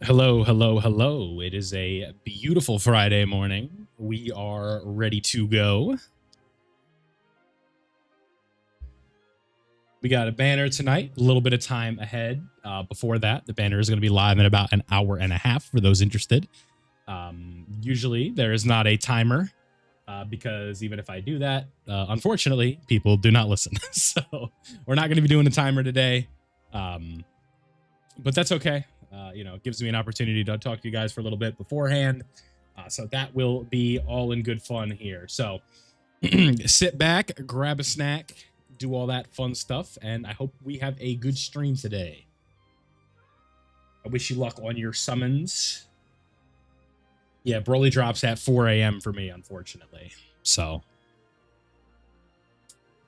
Hello, hello, hello. It is a beautiful Friday morning. We are ready to go. We got a banner tonight, a little bit of time ahead. Before that, the banner is going to be live in about an hour and a half for those interested. Usually, there is not a timer because even if I do that, unfortunately, people do not listen. So we're not going to be doing a timer today. But that's okay. It gives me an opportunity to talk to you guys for a little bit beforehand. So that will be all in good fun here. So sit back, grab a snack, do all that fun stuff, and I hope we have a good stream today. I wish you luck on your summons. Yeah, BROLY drops at 4 a.m. for me, unfortunately. So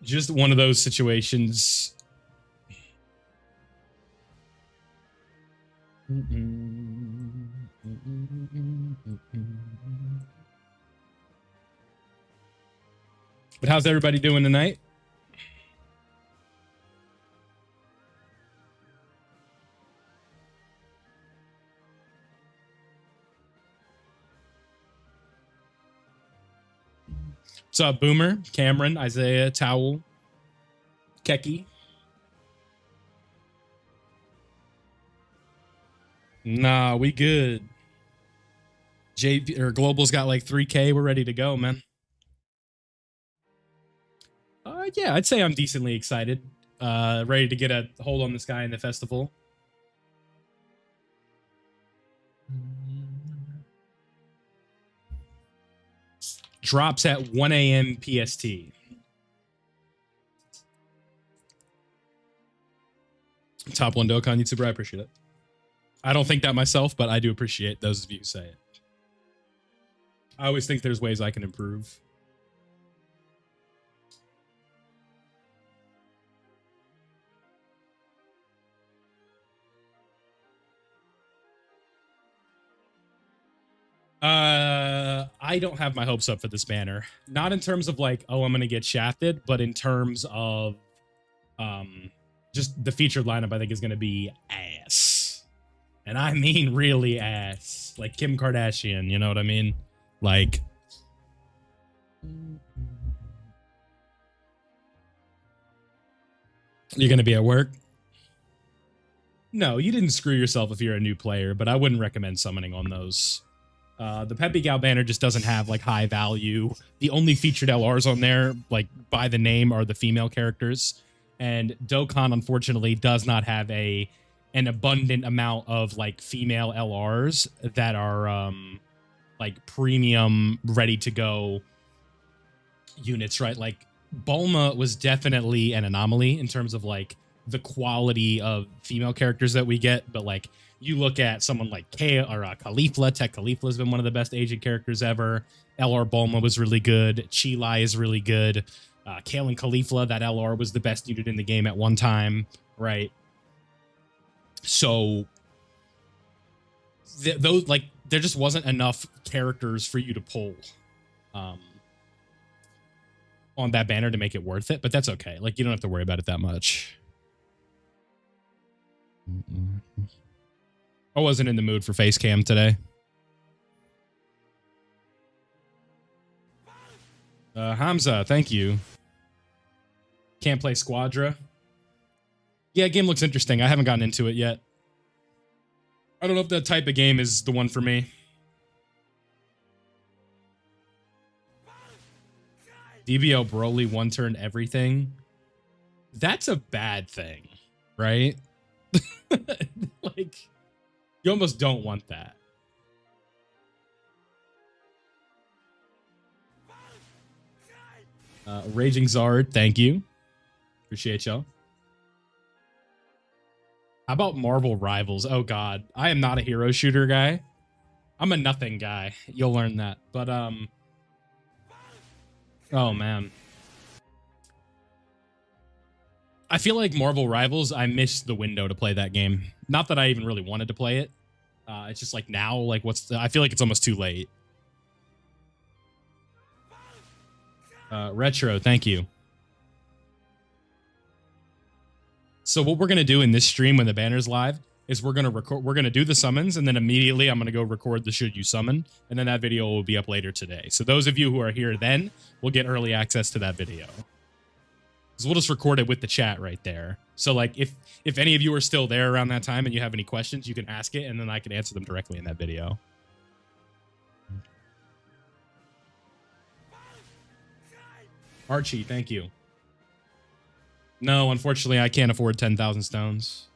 just one of those situations. But how's everybody doing tonight? What's up, Boomer, Cameron, Isaiah, Towel, Keki? Nah, we good. JP or Global's got like 3K. We're ready to go, man. Yeah, I'd say I'm decently excited. Ready to get a hold on this guy in the festival. Drops at 1 a.m. PST. Top one Dokkan YouTuber, I appreciate it. I don't think that myself, but I do appreciate those of you who say it. I always think there's ways I can improve. I don't have my hopes up for this banner. Not in terms of like, oh, I'm gonna get shafted, but in terms of just the featured lineup, I think is gonna be ass. And I mean really ass. Like Kim Kardashian, you know what I mean? Like you're gonna be at work? No, you didn't screw yourself if you're a new player, but I wouldn't recommend summoning on those. The Peppy Gal banner just doesn't have like high value. The only featured LRs on there, like by the name, are the female characters. And Dokkan, unfortunately, does not have an abundant amount of like female LRs that are like premium, ready to go units, right? Like Bulma was definitely an anomaly in terms of like the quality of female characters that we get, but like you look at someone like Caulifla. Tech Caulifla has been one of the best agent characters ever. LR Bulma was really good. Chi-Lai is really good. Kale and Caulifla, that LR was the best unit in the game at one time, right? So those like there just wasn't enough characters for you to pull on that banner to make it worth it, but that's okay. Like you don't have to worry about it that much. I wasn't in the mood for face cam today. Hamza, thank you. Can't play Squadra. Yeah, game looks interesting. I haven't gotten into it yet. I don't know if that type of game is the one for me. DBL Broly one turn everything. That's a bad thing, right? Like, you almost don't want that. Raging Zard, thank you. Appreciate y'all. How about Marvel Rivals? Oh god, I am not a hero shooter guy. I'm a nothing guy. You'll learn that. But oh man. I feel like Marvel Rivals, I missed the window to play that game. Not that I even really wanted to play it. It's just like now, like I feel like it's almost too late. Retro, thank you. So what we're going to do in this stream when the banner's live is we're gonna do the summons, and then immediately I'm gonna go record the should you summon, and then that video will be up later today. So those of you who are here then will get early access to that video. So we'll just record it with the chat right there. So like if any of you are still there around that time and you have any questions, you can ask it, and then I can answer them directly in that video. Archie, thank you. No, unfortunately, I can't afford 10,000 stones.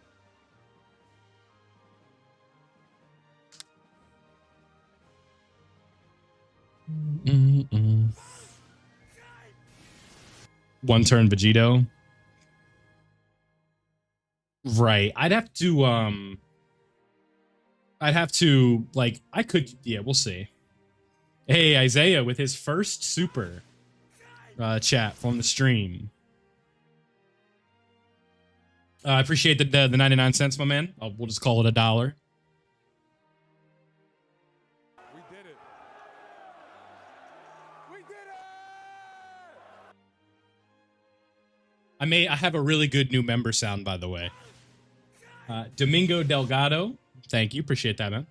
One turn Vegito. Right. I'd have to like I could yeah, we'll see. Hey, Isaiah with his first super chat from the stream. I appreciate the 99 cents, my man. We'll just call it $1. We did it. We did it. I have a really good new member sound, by the way. Domingo Delgado, thank you, appreciate that, man.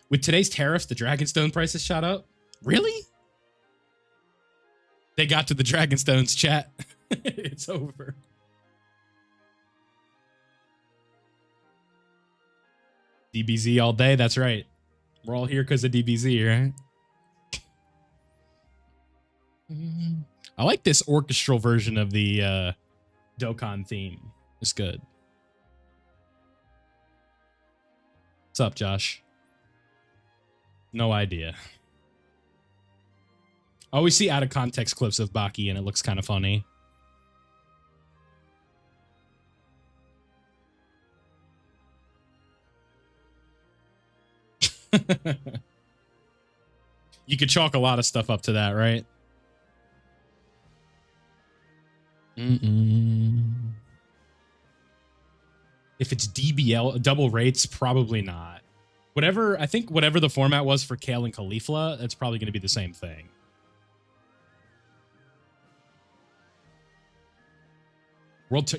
With today's tariffs, the Dragonstone prices shot up. Really? They got to the Dragonstones, chat. It's over. DBZ all day, that's right. We're all here because of DBZ, right? I like this orchestral version of the Dokkan theme. It's good. What's up, Josh? No idea. I always see out of context clips of Baki and it looks kind of funny. You could chalk a lot of stuff up to that, right? If it's DBL double rates, probably not. I think whatever the format was for Kale and Caulifla, that's probably going to be the same thing.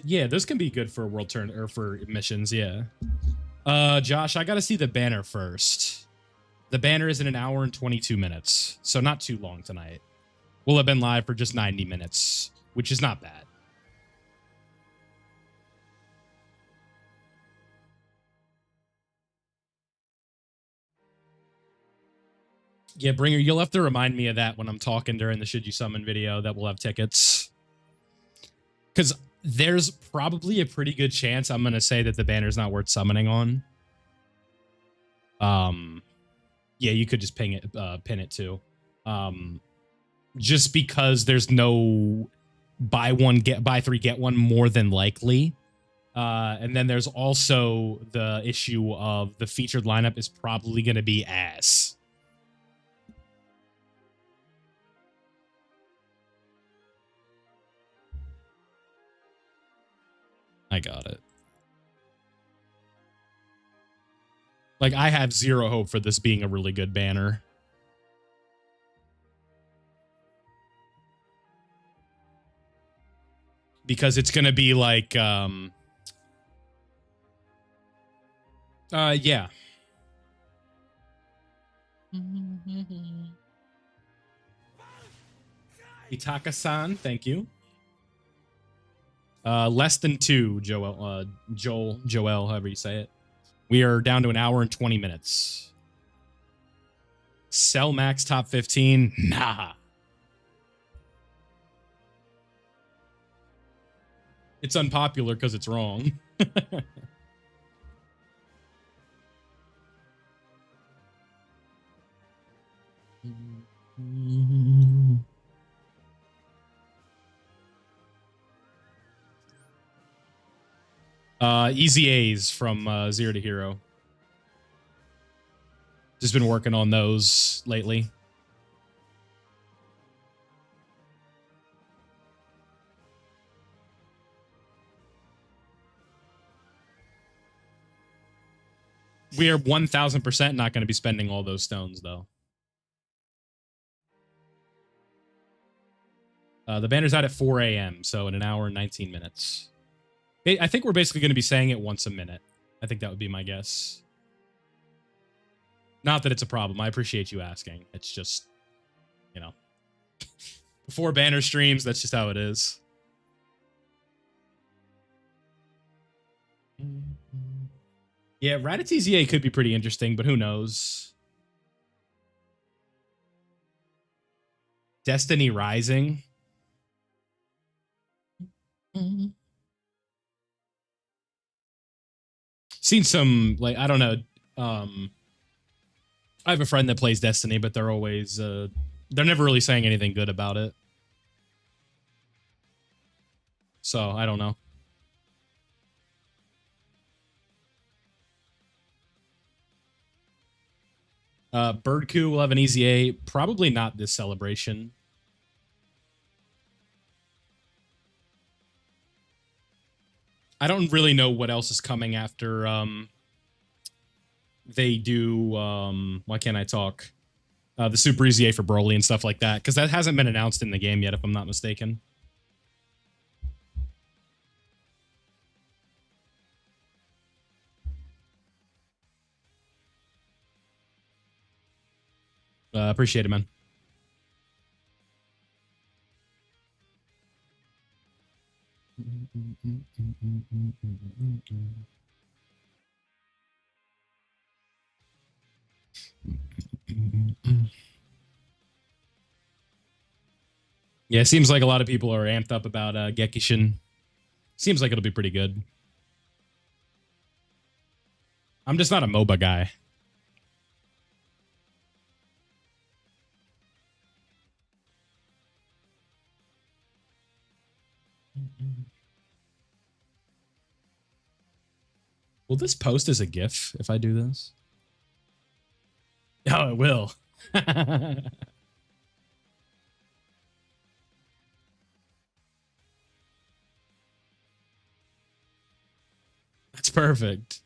Yeah, those can be good for world turn or for missions. Yeah. Josh, I got to see the banner first. The banner is in 1 hour and 22 minutes, so not too long tonight. We'll have been live for just 90 minutes, which is not bad. Yeah, Bringer, you'll have to remind me of that when I'm talking during the Should You Summon video that we'll have tickets. Because there's probably a pretty good chance I'm going to say that the banner's not worth summoning on. Yeah, you could just pin it too. Just because there's no buy 3 get 1 more than likely. And then there's also the issue of the featured lineup is probably going to be ass. I got it. Like, I have zero hope for this being a really good banner. Because it's going to be like, yeah. Itaka-san, thank you. Less than 2, Joel, however you say it. We are down to 1 hour and 20 minutes. Sell max top 15? Nah. It's unpopular because it's wrong. Easy A's from Zero to Hero. Just been working on those lately. We are 1,000% not going to be spending all those stones, though. The banner's out at 4 a.m., so in 1 hour and 19 minutes. I think we're basically going to be saying it once a minute. I think that would be my guess. Not that it's a problem. I appreciate you asking. It's just, you know, before banner streams, that's just how it is. Yeah, Raditz's EA could be pretty interesting, but who knows? Destiny Rising. Seen some, like, I don't know. I have a friend that plays Destiny, but they're always they're never really saying anything good about it. So I don't know. Birdcoo will have an easy A. Probably not this celebration. I don't really know what else is coming after they do why can't I talk? The Super Easy A for BROLY and stuff like that, because that hasn't been announced in the game yet, if I'm not mistaken. Appreciate it, man. Yeah, it seems like a lot of people are amped up about Gekishin. Seems like it'll be pretty good. I'm just not a MOBA guy. Will this post as a GIF if I do this? Oh, it will. That's perfect.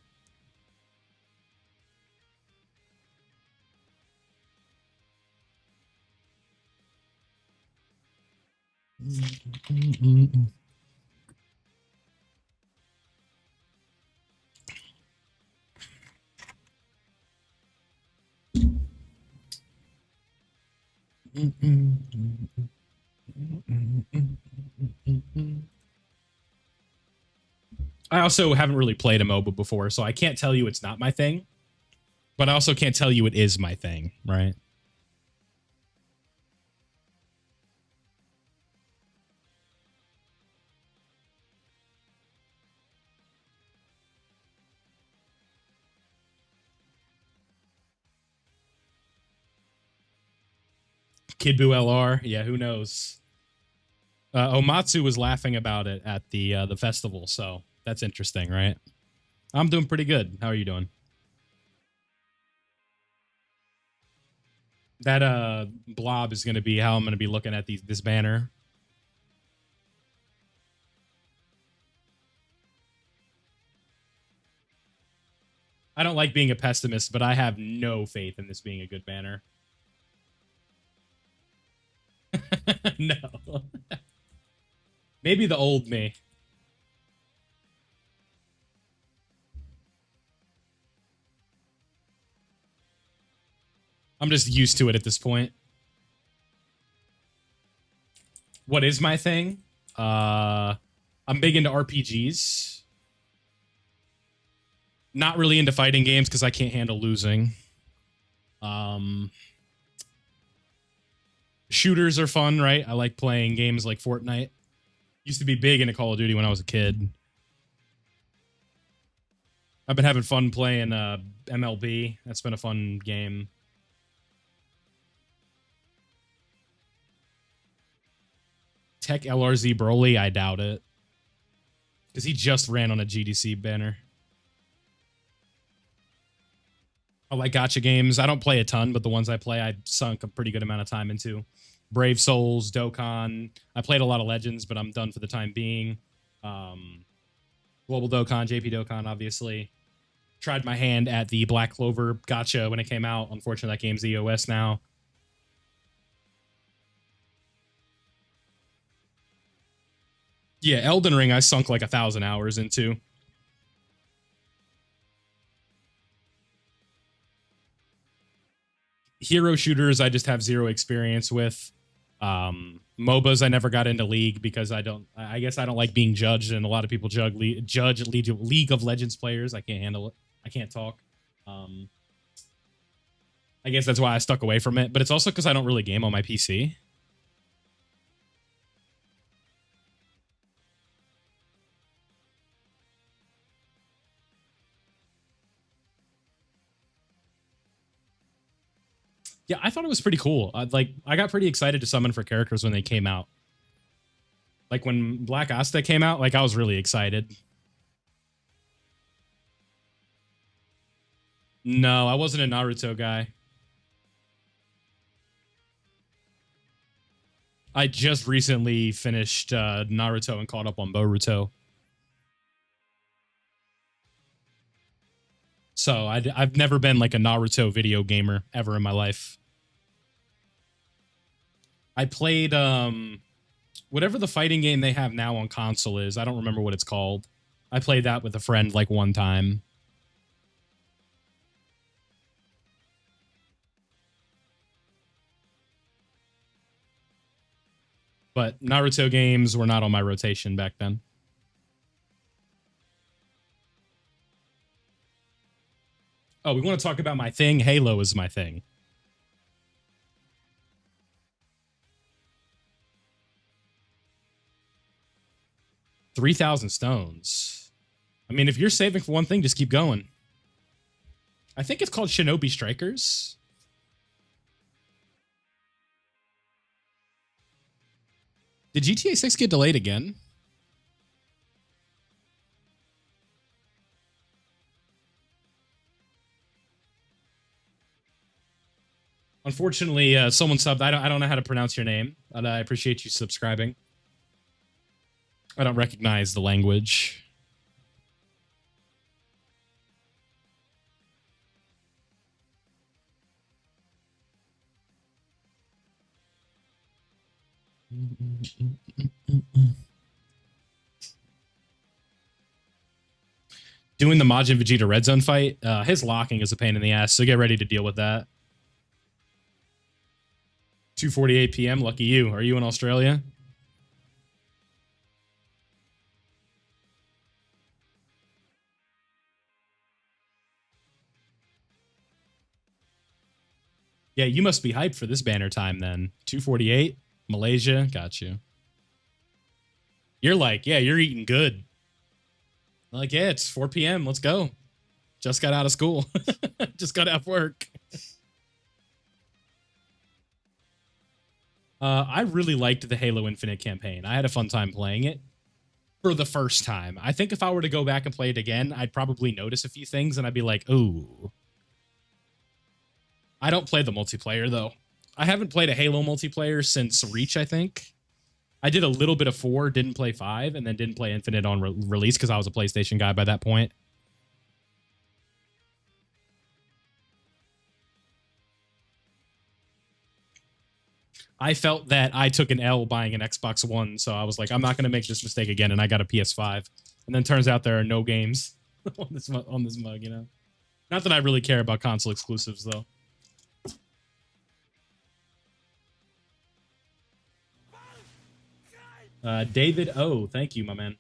I also haven't really played a MOBA before, so I can't tell you it's not my thing, but I also can't tell you it is my thing, right? Kid Buu LR, yeah, who knows? Omatsu was laughing about it at the festival, so that's interesting, right? I'm doing pretty good. How are you doing? That blob is going to be how I'm going to be looking at this banner. I don't like being a pessimist, but I have no faith in this being a good banner. No. Maybe the old me. I'm just used to it at this point. What is my thing? I'm big into RPGs. Not really into fighting games because I can't handle losing. Shooters are fun, right? I like playing games like Fortnite. Used to be big into Call of Duty when I was a kid. I've been having fun playing MLB. That's been a fun game. Tech LRZ Broly, I doubt it. Because he just ran on a GDC banner. I like gacha games. I don't play a ton, but the ones I play, I sunk a pretty good amount of time into. Brave Souls, Dokkan. I played a lot of Legends, but I'm done for the time being. Global Dokkan, JP Dokkan, obviously. Tried my hand at the Black Clover gacha when it came out. Unfortunately, that game's EOS now. Yeah, Elden Ring, I sunk like 1,000 hours into. Hero shooters, I just have zero experience with. MOBAs, I never got into League because I guess I don't like being judged, and a lot of people judge League of Legends players. I can't handle it. I can't talk. I guess that's why I stuck away from it, but it's also because I don't really game on my PC. Yeah, I thought it was pretty cool. I got pretty excited to summon for characters when they came out. Like when Black Asta came out, like I was really excited. No, I wasn't a Naruto guy. I just recently finished Naruto and caught up on Boruto. So I've never been like a Naruto video gamer ever in my life. I played whatever the fighting game they have now on console is. I don't remember what it's called. I played that with a friend like one time. But Naruto games were not on my rotation back then. Oh, we want to talk about my thing? Halo is my thing. $3,000 I mean, if you're saving for one thing, just keep going. I think it's called Shinobi Strikers. Did GTA 6 get delayed again? Unfortunately, someone subbed. I don't know how to pronounce your name, but I appreciate you subscribing. I don't recognize the language. Doing the Majin Vegeta Red Zone fight, his locking is a pain in the ass, so get ready to deal with that. 2:48 p.m. Lucky you. Are you in Australia? Yeah, you must be hyped for this banner time then. 2:48, Malaysia. Got you. You're like, yeah, you're eating good. I'm like, yeah, it's 4 p.m. Let's go. Just got out of school. Just got out of work. I really liked the Halo Infinite campaign. I had a fun time playing it for the first time. I think if I were to go back and play it again, I'd probably notice a few things and I'd be like, ooh. I don't play the multiplayer, though. I haven't played a Halo multiplayer since Reach, I think. I did a little bit of 4, didn't play 5, and then didn't play Infinite on release because I was a PlayStation guy by that point. I felt that I took an L buying an Xbox One, so I was like, I'm not going to make this mistake again, and I got a PS5. And then turns out there are no games on this mug, you know? Not that I really care about console exclusives, though. David O, thank you, my man.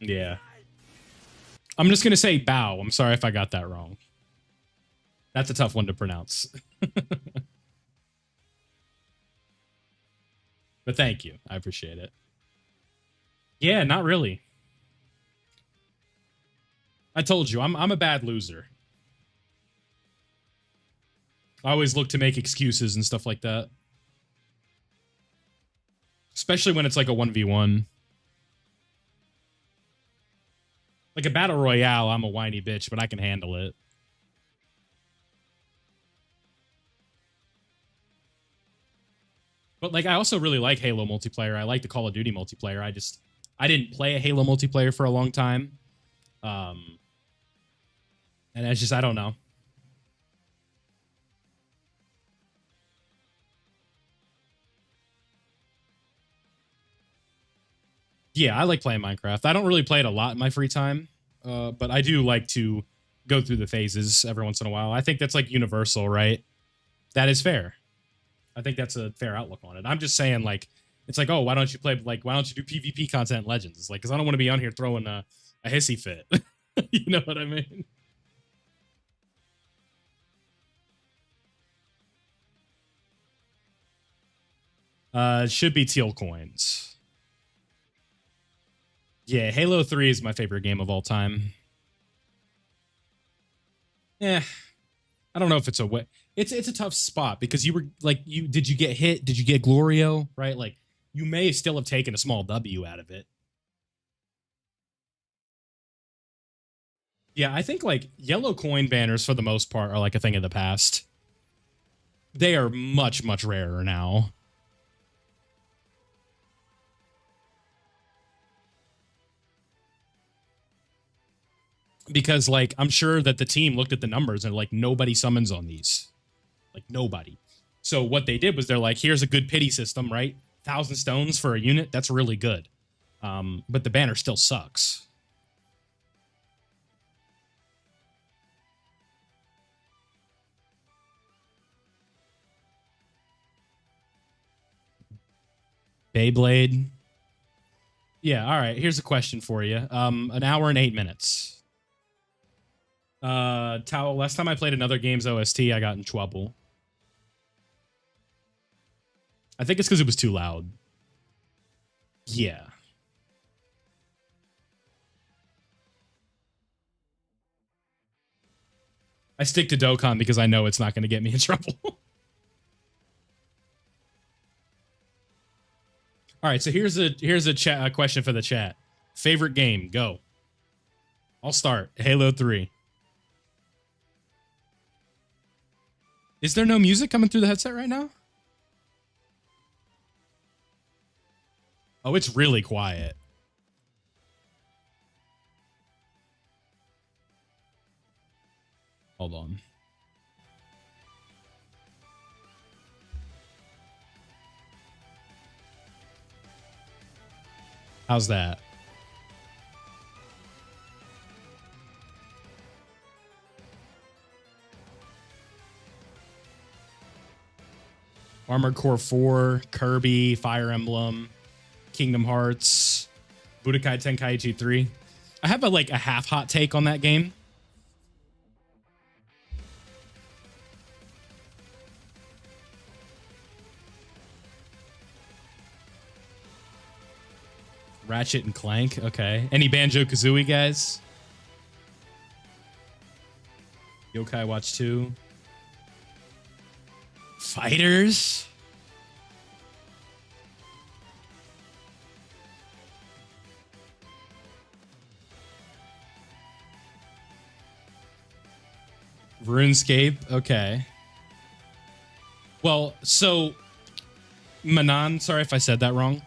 Yeah. I'm just going to say bow. I'm sorry if I got that wrong. That's a tough one to pronounce. But thank you. I appreciate it. Yeah, not really. I told you, I'm a bad loser. I always look to make excuses and stuff like that. Especially when it's like a 1v1. Like a battle royale, I'm a whiny bitch, but I can handle it. But like, I also really like Halo multiplayer. I like the Call of Duty multiplayer. I didn't play a Halo multiplayer for a long time. And it's just, I don't know. Yeah, I like playing Minecraft. I don't really play it a lot in my free time, but I do like to go through the phases every once in a while. I think that's like universal, right? That is fair. I think that's a fair outlook on it. I'm just saying, like, it's like, oh, why don't you play, like, why don't you do PvP content in Legends? It's like, because I don't want to be on here throwing a hissy fit. You know what I mean? It should be teal coins. Yeah, Halo 3 is my favorite game of all time. Yeah, I don't know if it's a way. It's a tough spot because you were like, did you get hit? Did you get Glorio? Right? Like, you may still have taken a small W out of it. Yeah, I think like yellow coin banners for the most part are like a thing of the past. They are much, much rarer now. Because like I'm sure that the team looked at the numbers and like nobody summons on these. Like nobody. So what they did was they're like, here's a good pity system, right? 1,000 stones for a unit, that's really good. But the banner still sucks. Beyblade. Yeah, all right. Here's a question for you. An hour and 8 minutes. Towel, last time I played another game's OST, I got in trouble. I think it's because it was too loud. Yeah. I stick to Dokkan because I know it's not going to get me in trouble. All right, so here's a question for the chat. Favorite game? Go. I'll start. Halo 3. Is there no music coming through the headset right now? Oh, it's really quiet. Hold on. How's that? Armored Core 4, Kirby, Fire Emblem, Kingdom Hearts, Budokai Tenkaichi 3. I have a half hot take on that game. Ratchet and Clank. Okay. Any Banjo-Kazooie guys? Yokai Watch 2. Fighters? RuneScape. Okay. Well, so Manan, sorry if I said that wrong.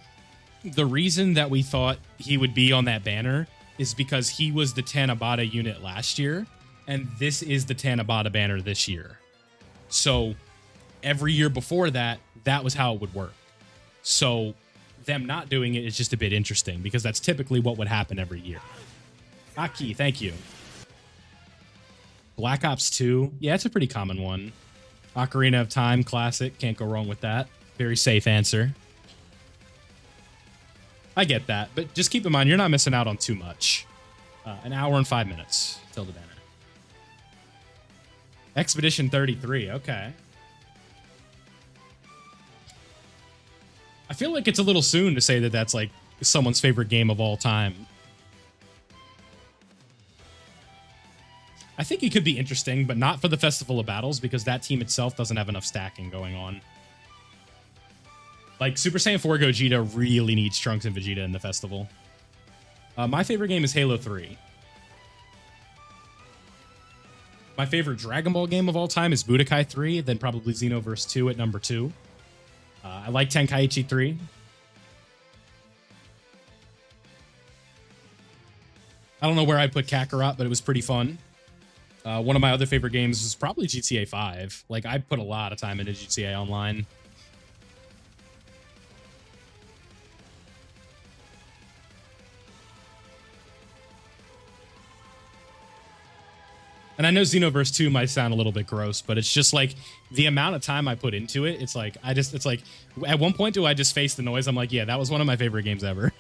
The reason that we thought he would be on that banner is because he was the Tanabata unit last year, and this is the Tanabata banner this year. So every year before that, that was how it would work. So them not doing it is just a bit interesting because that's typically what would happen every year. Aki, thank you. Black Ops 2. Yeah, it's a pretty common one. Ocarina of Time, classic. Can't go wrong with that. Very safe answer. I get that, but just keep in mind, you're not missing out on too much. An hour and 5 minutes till the banner. Expedition 33, okay. I feel like it's a little soon to say that that's like someone's favorite game of all time. I think it could be interesting, but not for the Festival of Battles because that team itself doesn't have enough stacking going on. Like, Super Saiyan 4 Gogeta really needs Trunks and Vegeta in the festival. My favorite game is Halo 3. My favorite Dragon Ball game of all time is Budokai 3, then probably Xenoverse 2 at number 2. I like Tenkaichi 3. I don't know where I'd put Kakarot, but it was pretty fun. One of my other favorite games is probably GTA 5. Like, I put a lot of time into GTA Online. And I know Xenoverse 2 might sound a little bit gross, but it's just like the amount of time I put into it. It's like, it's like, at one point, do I just face the noise? I'm like, yeah, that was one of my favorite games ever.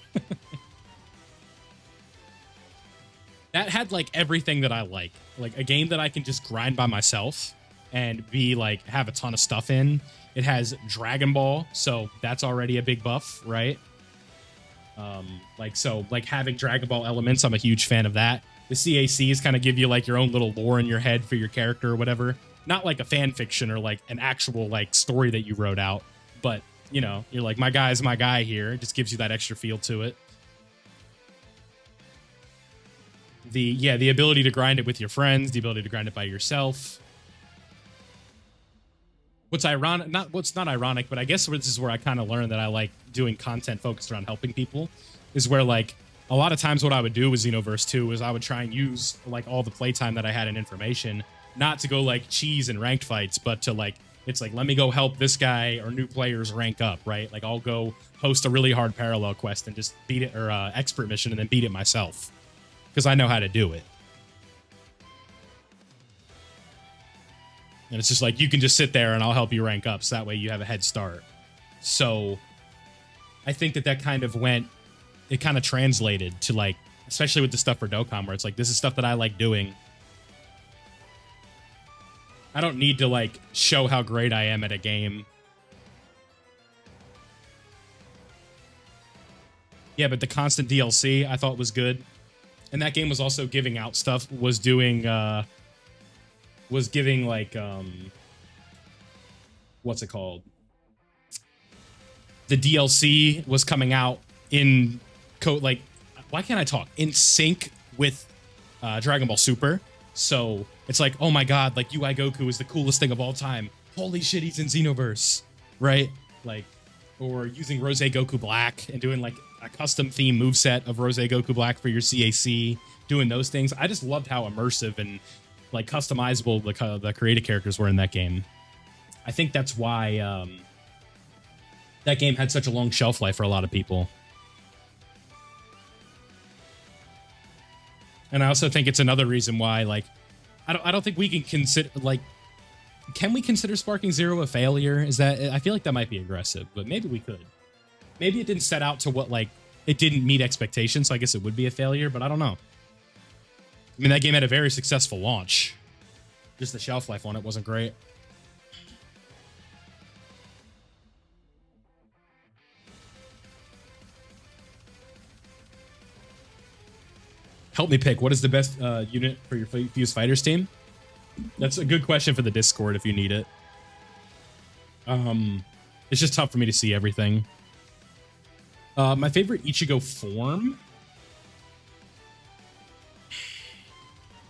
That had like everything that I like a game that I can just grind by myself and be like, have a ton of stuff in. It has Dragon Ball, so that's already a big buff, right? Like having Dragon Ball elements, I'm a huge fan of that. The CACs kind of give you like your own little lore in your head for your character or whatever. Not like a fan fiction or like an actual like story that you wrote out, but you know, you're like, my guy's my guy here. It just gives you that extra feel to it. The ability to grind it with your friends, the ability to grind it by yourself. What's not ironic, but I guess this is where I kind of learned that I like doing content focused around helping people, is where like a lot of times what I would do with Xenoverse 2 is I would try and use like all the playtime that I had in information, not to go like cheese and ranked fights, but to like, it's like, let me go help this guy or new players rank up, right? Like I'll go host a really hard parallel quest and just beat it, or expert mission, and then beat it myself because I know how to do it. And it's just like, you can just sit there and I'll help you rank up, so that way you have a head start. So I think that kind of it kind of translated to like, especially with the stuff for Dokkan, where it's like, this is stuff that I like doing. I don't need to like show how great I am at a game. Yeah, but the constant DLC I thought was good. And that game was also giving out stuff, was giving like, what's it called? The DLC was coming out in like, why can't I talk? In sync with Dragon Ball Super. So it's like, oh my God, like UI Goku is the coolest thing of all time. Holy shit, he's in Xenoverse, right? Like, or using Rose Goku Black and doing like a custom theme moveset of Rose Goku Black for your CAC, doing those things. I just loved how immersive and like customizable the creative characters were in that game. I think that's why that game had such a long shelf life for a lot of people. And I also think it's another reason why, like, I don't think we can consider, like, can we consider Sparking Zero a failure? Is that, I feel like that might be aggressive, but maybe we could. Maybe it didn't set out to what, like, it didn't meet expectations, so I guess it would be a failure, but I don't know. I mean, that game had a very successful launch. Just the shelf life on it wasn't great. Help me pick. What is the best unit for your Fused Fighters team? That's a good question for the Discord if you need it. It's just tough for me to see everything. My favorite Ichigo form?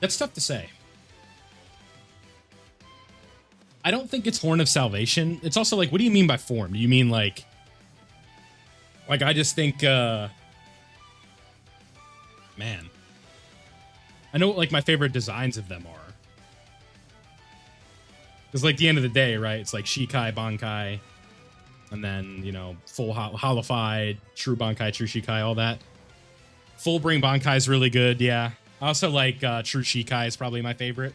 That's tough to say. I don't think it's Horn of Salvation. It's also like, what do you mean by form? Do you mean like I just think, man. I know what like my favorite designs of them are. Because like the end of the day, right? It's like Shikai, Bankai, and then, you know, full holified, true Bankai, true Shikai, all that. Full bring Bankai is really good, yeah. I also like true Shikai is probably my favorite.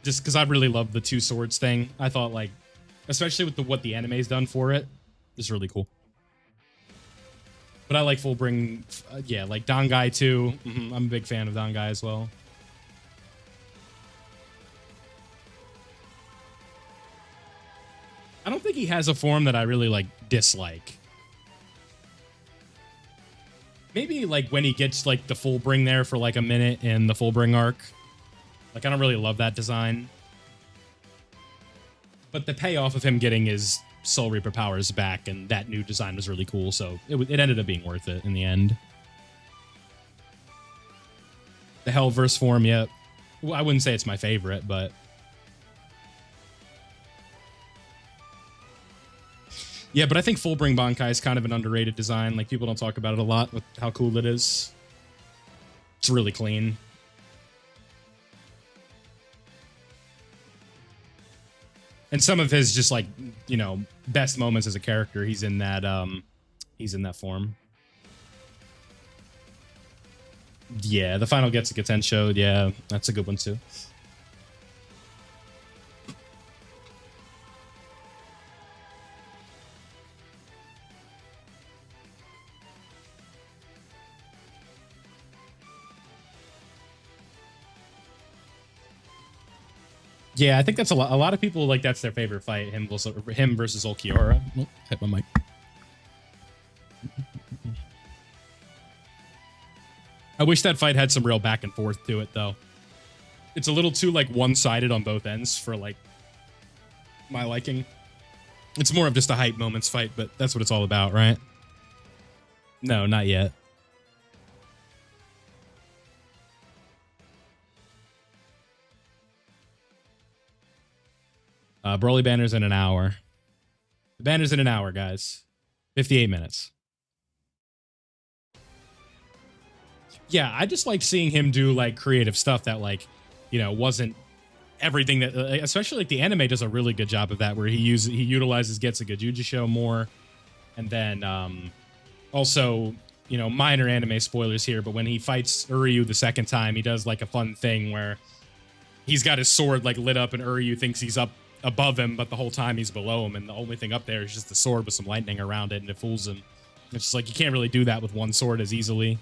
Just because I really love the two swords thing. I thought like, especially with what the anime's done for it, is really cool. But I like full bring, yeah, like Dangai too. I'm a big fan of Dangai as well. I don't think he has a form that I really like dislike. Maybe like when he gets like the full bring there for like a minute in the full bring arc. Like I don't really love that design. But the payoff of him getting his Soul Reaper powers back and that new design was really cool, so it ended up being worth it in the end. The Hellverse form, yeah. Well, I wouldn't say it's my favorite, but yeah, but I think Full Bring Bankai is kind of an underrated design. Like people don't talk about it a lot with how cool it is. It's really clean. And some of his just like, you know, best moments as a character, he's in that form. Yeah, the final Getsuga Tensho. Yeah, that's a good one too. Yeah, I think that's a lot. A lot of people like that's their favorite fight. Him versus Ulquiorra. Oh, hit my mic. I wish that fight had some real back and forth to it, though. It's a little too like one-sided on both ends for like my liking. It's more of just a hype moments fight, but that's what it's all about, right? No, not yet. Broly banner's in an hour. The banner's in an hour, guys. 58 minutes. Yeah, I just like seeing him do like creative stuff that like, you know, wasn't everything that, especially like the anime does a really good job of that, where he utilizes Getsuga Jujisho more, and then also, you know, minor anime spoilers here, but when he fights Uryu the second time, he does like a fun thing where he's got his sword like lit up, and Uryu thinks he's up above him, but the whole time he's below him, and the only thing up there is just the sword with some lightning around it, and it fools him. It's just like you can't really do that with one sword as easily.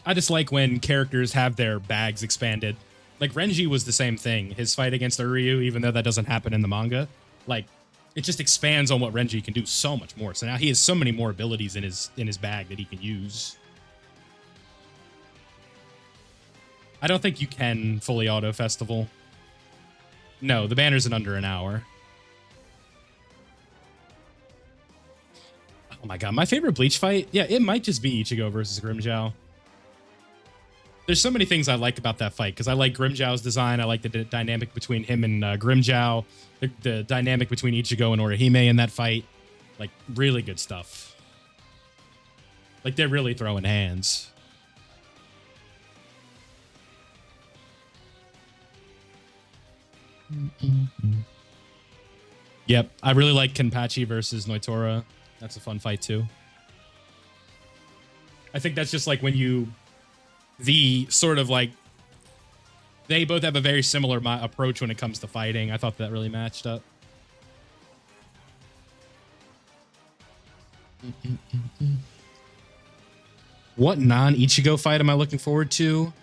I just like when characters have their bags expanded. Like Renji was the same thing. His fight against Uryu, even though that doesn't happen in the manga, like it just expands on what Renji can do so much more. So now he has so many more abilities in his bag that he can use. I don't think you can fully auto festival. No, the banner's in under an hour. Oh my god, my favorite Bleach fight? Yeah, it might just be Ichigo versus Grimmjow. There's so many things I like about that fight, because I like Grimmjow's design. I like the dynamic between him and Grimmjow. The dynamic between Ichigo and Orihime in that fight. Like, really good stuff. Like, they're really throwing hands. Yep, I really like Kenpachi versus Noitora. That's a fun fight, too. I think that's just like when you... the sort of like they both have a very similar approach when it comes to fighting. I thought that really matched up. What non-Ichigo fight am I looking forward to?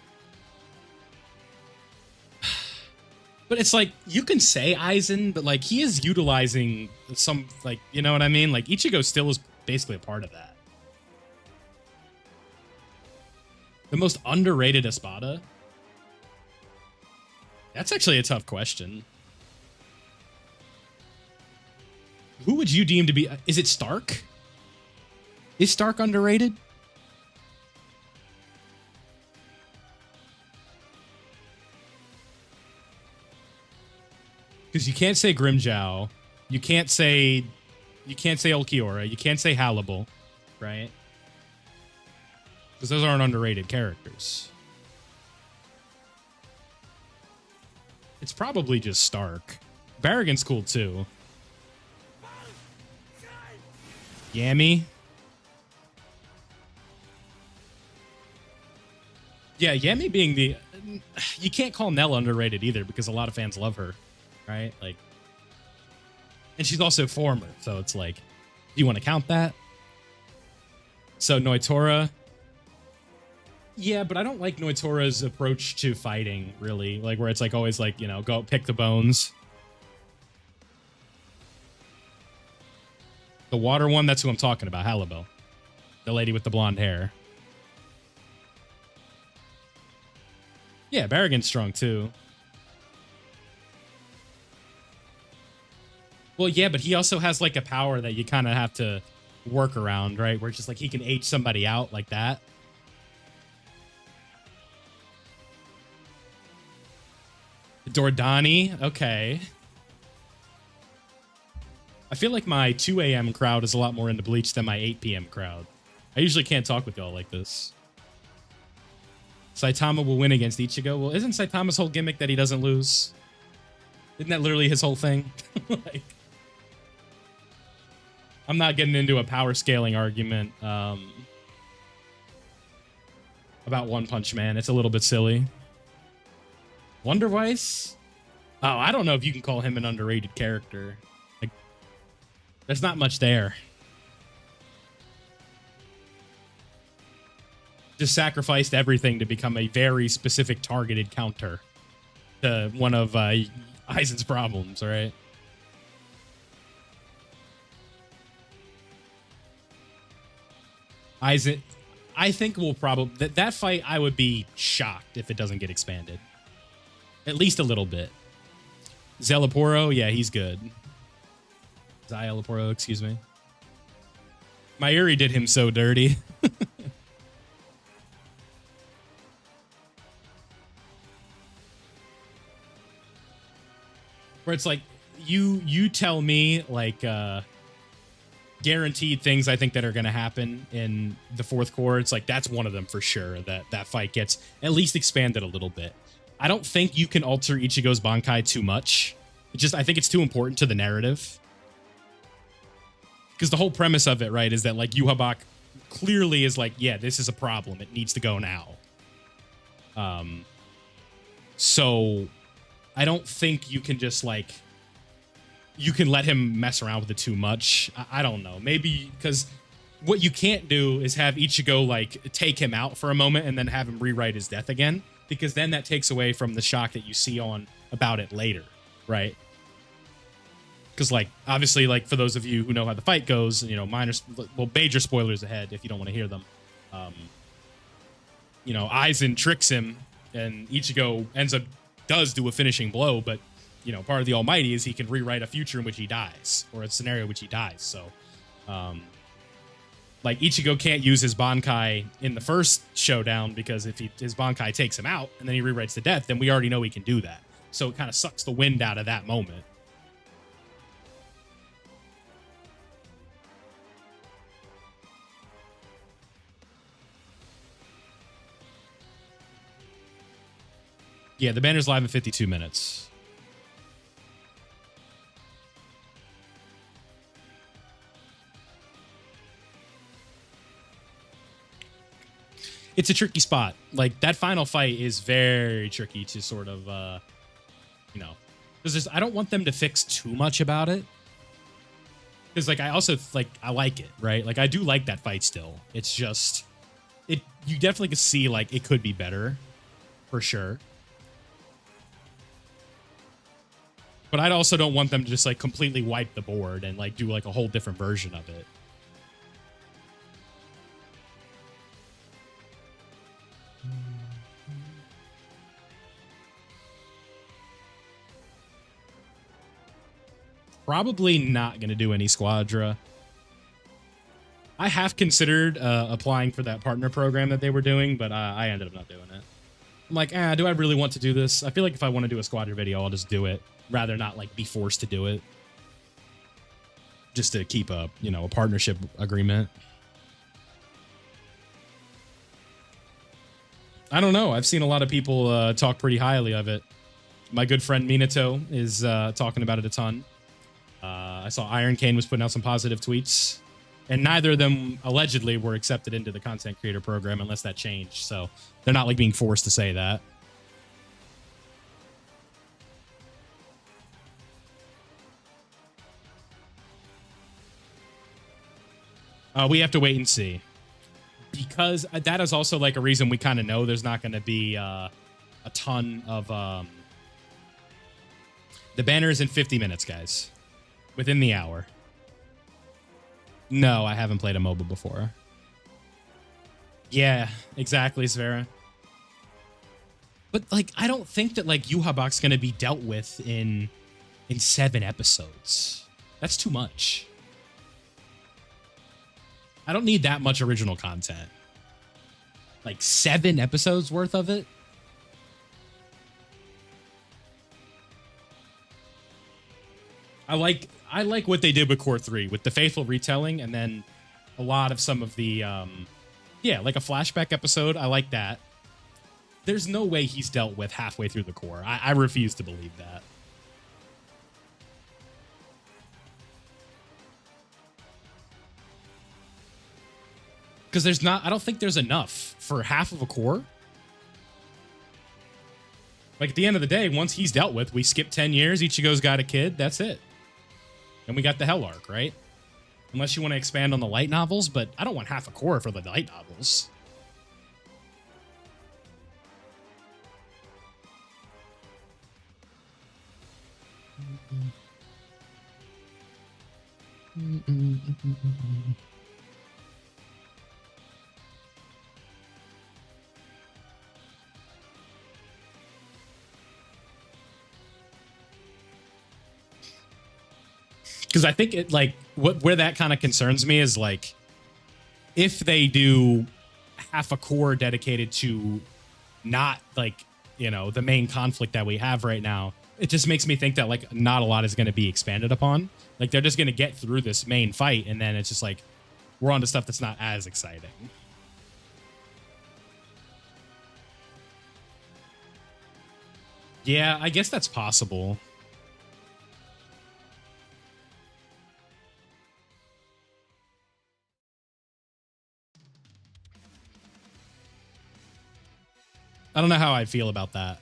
But it's like, you can say Aizen, but like he is utilizing some, like, you know what I mean? Like Ichigo still is basically a part of that. The most underrated Espada? That's actually a tough question. Who would you deem to be... is it Stark? Is Stark underrated? Because you can't say Grimmjow. You can't say Ulquiorra. You can't say Hannibal, right? Because those aren't underrated characters. It's probably just Stark. Barrigan's cool too. Yami. Yeah, Yami being the... you can't call Nell underrated either, because a lot of fans love her, right? Like, and she's also former, so it's like, do you want to count that? So Noitora... yeah, but I don't like Noitora's approach to fighting, really. Like, where it's like always like, you know, go pick the bones. The water one, that's who I'm talking about, Hannibal. The lady with the blonde hair. Yeah, Barrigan's strong too. Well, yeah, but he also has like a power that you kind of have to work around, right? Where it's just like he can H somebody out like that. Dordani, okay. I feel like my 2 a.m. crowd is a lot more into Bleach than my 8 p.m. crowd. I usually can't talk with y'all like this. Saitama will win against Ichigo. Well, isn't Saitama's whole gimmick that he doesn't lose? Isn't that literally his whole thing? Like, I'm not getting into a power scaling argument about One Punch Man. It's a little bit silly. Wonder Weiss? Oh, I don't know if you can call him an underrated character. Like, there's not much there. Just sacrificed everything to become a very specific targeted counter to one of Aizen's problems, right? Aizen, I think we'll probably... That fight, I would be shocked if it doesn't get expanded. At least a little bit. Zelaporo, yeah, he's good. Zelaporo, excuse me. Mayuri did him so dirty. Where it's like, you tell me, like, guaranteed things I think that are going to happen in the fourth core. It's like, that's one of them for sure, that fight gets at least expanded a little bit. I don't think you can alter Ichigo's Bankai too much. I think it's too important to the narrative. Because the whole premise of it, right, is that, like, Yhwach clearly is like, yeah, this is a problem. It needs to go now. So I don't think you can just, like, you can let him mess around with it too much. I don't know. Maybe because what you can't do is have Ichigo, like, take him out for a moment and then have him rewrite his death again. Because then that takes away from the shock that you see on about it later, right? Because, like, obviously, like, for those of you who know how the fight goes, you know, major spoilers ahead if you don't want to hear them. You know, Aizen tricks him, and Ichigo does do a finishing blow, but, you know, part of the Almighty is he can rewrite a future in which he dies, or a scenario in which he dies. So, like, Ichigo can't use his Bankai in the first showdown because if his Bankai takes him out and then he rewrites the death, then we already know he can do that. So it kind of sucks the wind out of that moment. Yeah, the banner's live in 52 minutes. It's a tricky spot. Like, that final fight is very tricky to sort of, you know, because I don't want them to fix too much about it. Because, like, I also, like, I like it, right? Like, I do like that fight still. It's just, you definitely can see, like, it could be better, for sure. But I also don't want them to just, like, completely wipe the board and, like, do, like, a whole different version of it. Probably not going to do any Squadra. I have considered applying for that partner program that they were doing, but I ended up not doing it. I'm like, do I really want to do this? I feel like if I want to do a Squadra video, I'll just do it. Rather not, like, be forced to do it. Just to keep a, you know, a partnership agreement. I don't know. I've seen a lot of people talk pretty highly of it. My good friend Minato is talking about it a ton. I saw Iron Cane was putting out some positive tweets. And neither of them, allegedly, were accepted into the content creator program unless that changed. So they're not, like, being forced to say that. We have to wait and see. Because that is also, like, a reason we kind of know there's not going to be a ton of... The banner is in 50 minutes, guys. Within the hour. No, I haven't played a MOBA before. Yeah, exactly, Svera. But, like, I don't think that, like, Yhwach's going to be dealt with in 7 episodes. That's too much. I don't need that much original content. Like, 7 episodes worth of it? I like what they did with Core 3, with the faithful retelling, and then a lot of some of the, yeah, like a flashback episode. I like that. There's no way he's dealt with halfway through the core. I refuse to believe that. Because there's not, I don't think there's enough for half of a core. Like, at the end of the day, once he's dealt with, we skip 10 years, Ichigo's got a kid, that's it. And we got the Hell arc, right? Unless you want to expand on the light novels, but I don't want half a core for the light novels. Because I think it, like, where that kind of concerns me is, like, if they do half a core dedicated to not, like, you know, the main conflict that we have right now, it just makes me think that, like, not a lot is going to be expanded upon. Like, they're just going to get through this main fight, and then it's just like, we're on to stuff that's not as exciting. Yeah, I guess that's possible. I don't know how I feel about that.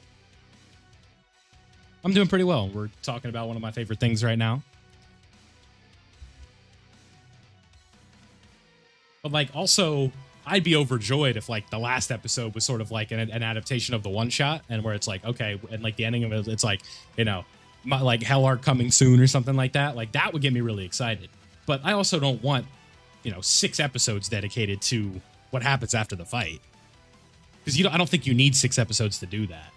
I'm doing pretty well. We're talking about one of my favorite things right now. But, like, also, I'd be overjoyed if, like, the last episode was sort of like an adaptation of the one shot, and where it's like, okay, and like the ending of it, it's like, you know, like Hell arc coming soon or something like that. Like, that would get me really excited. But I also don't want, you know, 6 episodes dedicated to what happens after the fight. Because I don't think you need 6 episodes to do that.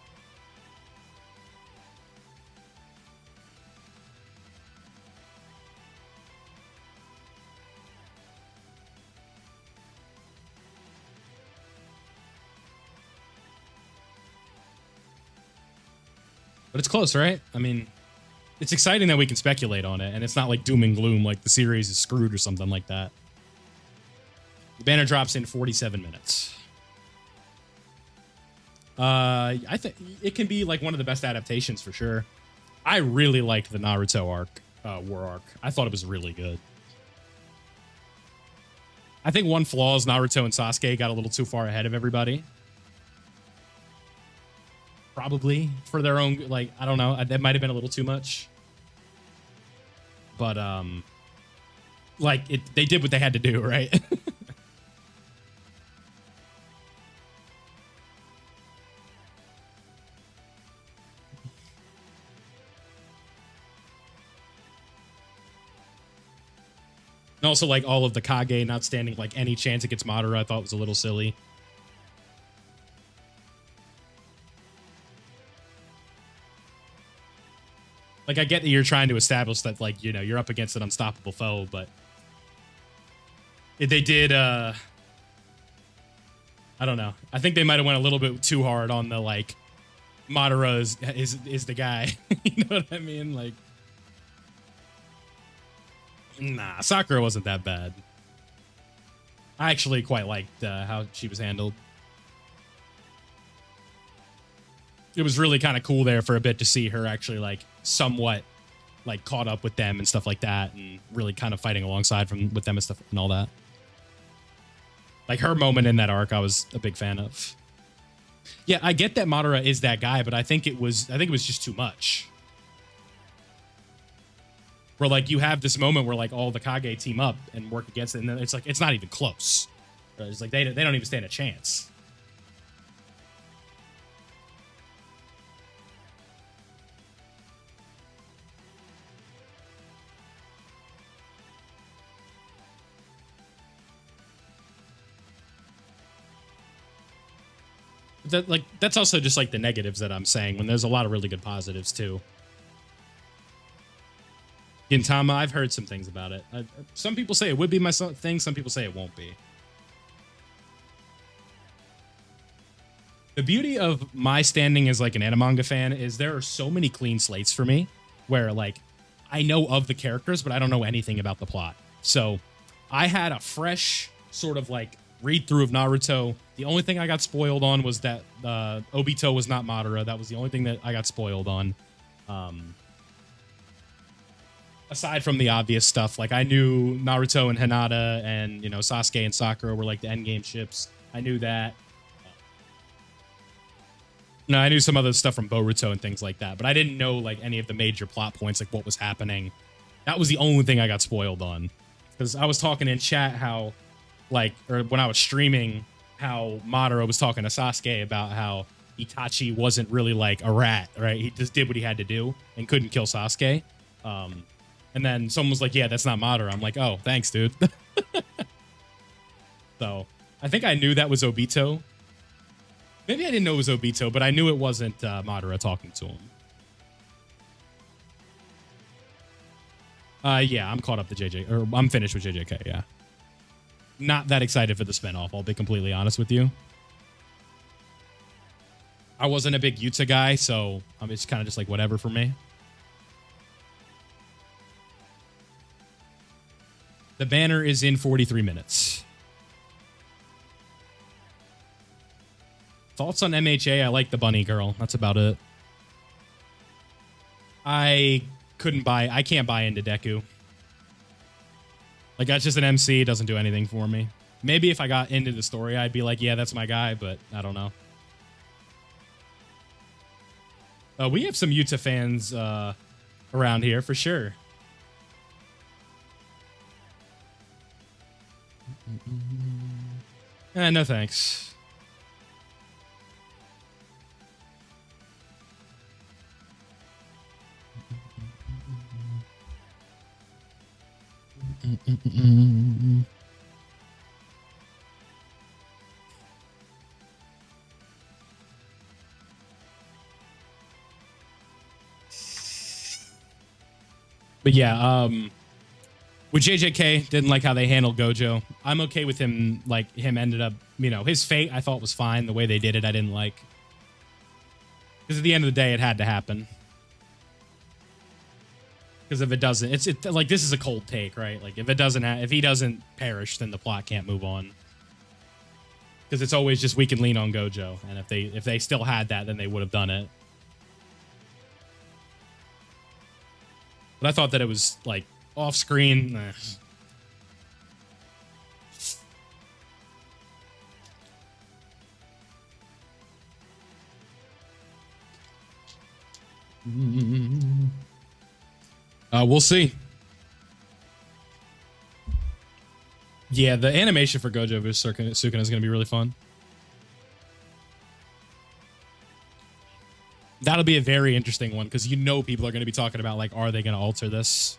But it's close, right? I mean, it's exciting that we can speculate on it, and it's not like doom and gloom, like the series is screwed or something like that. The banner drops in 47 minutes. I think it can be like one of the best adaptations for sure. I really liked the Naruto arc, war arc. I thought it was really good. I think one flaw is Naruto and Sasuke got a little too far ahead of everybody. Probably for their own, like, I don't know. That might have been a little too much. But, like, they did what they had to do, right? And also, like, all of the Kage not standing, like, any chance against Madara, I thought was a little silly. Like, I get that you're trying to establish that, like, you know, you're up against an unstoppable foe, but they did, I don't know. I think they might have went a little bit too hard on the, like, Madara is the guy. You know what I mean? Like, nah, Sakura wasn't that bad. I actually quite liked how she was handled. It was really kind of cool there for a bit to see her actually, like, somewhat, like, caught up with them and stuff like that, and really kind of fighting alongside with them and stuff and all that. Like, her moment in that arc, I was a big fan of. Yeah, I get that Madara is that guy, but I think it was just too much. Where, like, you have this moment where, like, all the Kage team up and work against it, and then it's like, it's not even close. It's like, they don't even stand a chance. That's also just, like, the negatives that I'm saying, when there's a lot of really good positives, too. Gintama, I've heard some things about it. Some people say it would be my thing. Some people say it won't be. The beauty of my standing as, like, an anime fan is there are so many clean slates for me where, like, I know of the characters, but I don't know anything about the plot. So I had a fresh sort of, like, read through of Naruto. The only thing I got spoiled on was that Obito was not Madara. That was the only thing that I got spoiled on. aside from the obvious stuff, like I knew Naruto and Hinata and, you know, Sasuke and Sakura were like the endgame ships. I knew that. No, I knew some other stuff from Boruto and things like that, but I didn't know like any of the major plot points, like what was happening. That was the only thing I got spoiled on. Because I was talking in chat how, like, or when I was streaming, how Madara was talking to Sasuke about how Itachi wasn't really like a rat, right? He just did what he had to do and couldn't kill Sasuke. And then someone was like, yeah, that's not Madara. I'm like, oh, thanks, dude. So I think I knew that was Obito. Maybe I didn't know it was Obito, but I knew it wasn't Madara talking to him. Yeah, I'm caught up to JJ, or I'm finished with JJK, yeah. Not that excited for the spinoff, I'll be completely honest with you. I wasn't a big Yuta guy, so it's kind of just like whatever for me. The banner is in 43 minutes. Thoughts on MHA? I like the bunny girl. That's about it. I can't buy into Deku. Like, that's just an MC. It doesn't do anything for me. Maybe if I got into the story, I'd be like, yeah, that's my guy, but I don't know. We have some Yuta fans around here for sure. No thanks. But yeah, with JJK, didn't like how they handled Gojo. I'm okay with him, like, him ended up, you know, his fate I thought was fine. The way they did it, I didn't like. Because at the end of the day, it had to happen. Because if it doesn't, it's like, this is a cold take, right? Like, if it doesn't, if he doesn't perish, then the plot can't move on. Because it's always just, we can lean on Gojo. And if they still had that, then they would have done it. But I thought that it was, like, off screen. We'll see. Yeah, the animation for Gojo vs. Sukuna is going to be really fun. That'll be a very interesting one because you know people are going to be talking about, like, are they going to alter this?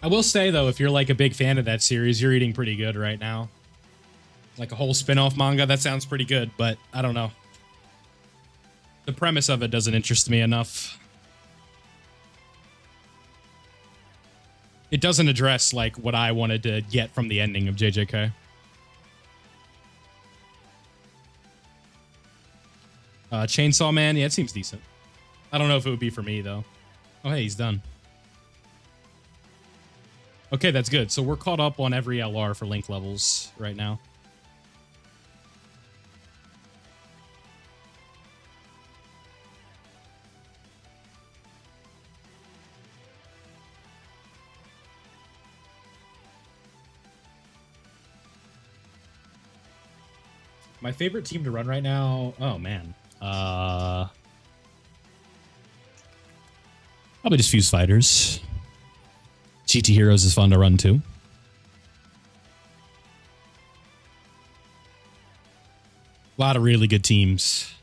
I will say, though, if you're like a big fan of that series, you're eating pretty good right now. Like a whole spin-off manga, that sounds pretty good, but I don't know. The premise of it doesn't interest me enough. It doesn't address, like, what I wanted to get from the ending of JJK. Chainsaw Man, yeah, it seems decent. I don't know if it would be for me, though. Oh, hey, he's done. Okay, that's good. So we're caught up on every LR for link levels right now. My favorite team to run right now? Oh, man. Probably just Fuse Fighters. GT Heroes is fun to run too. A lot of really good teams.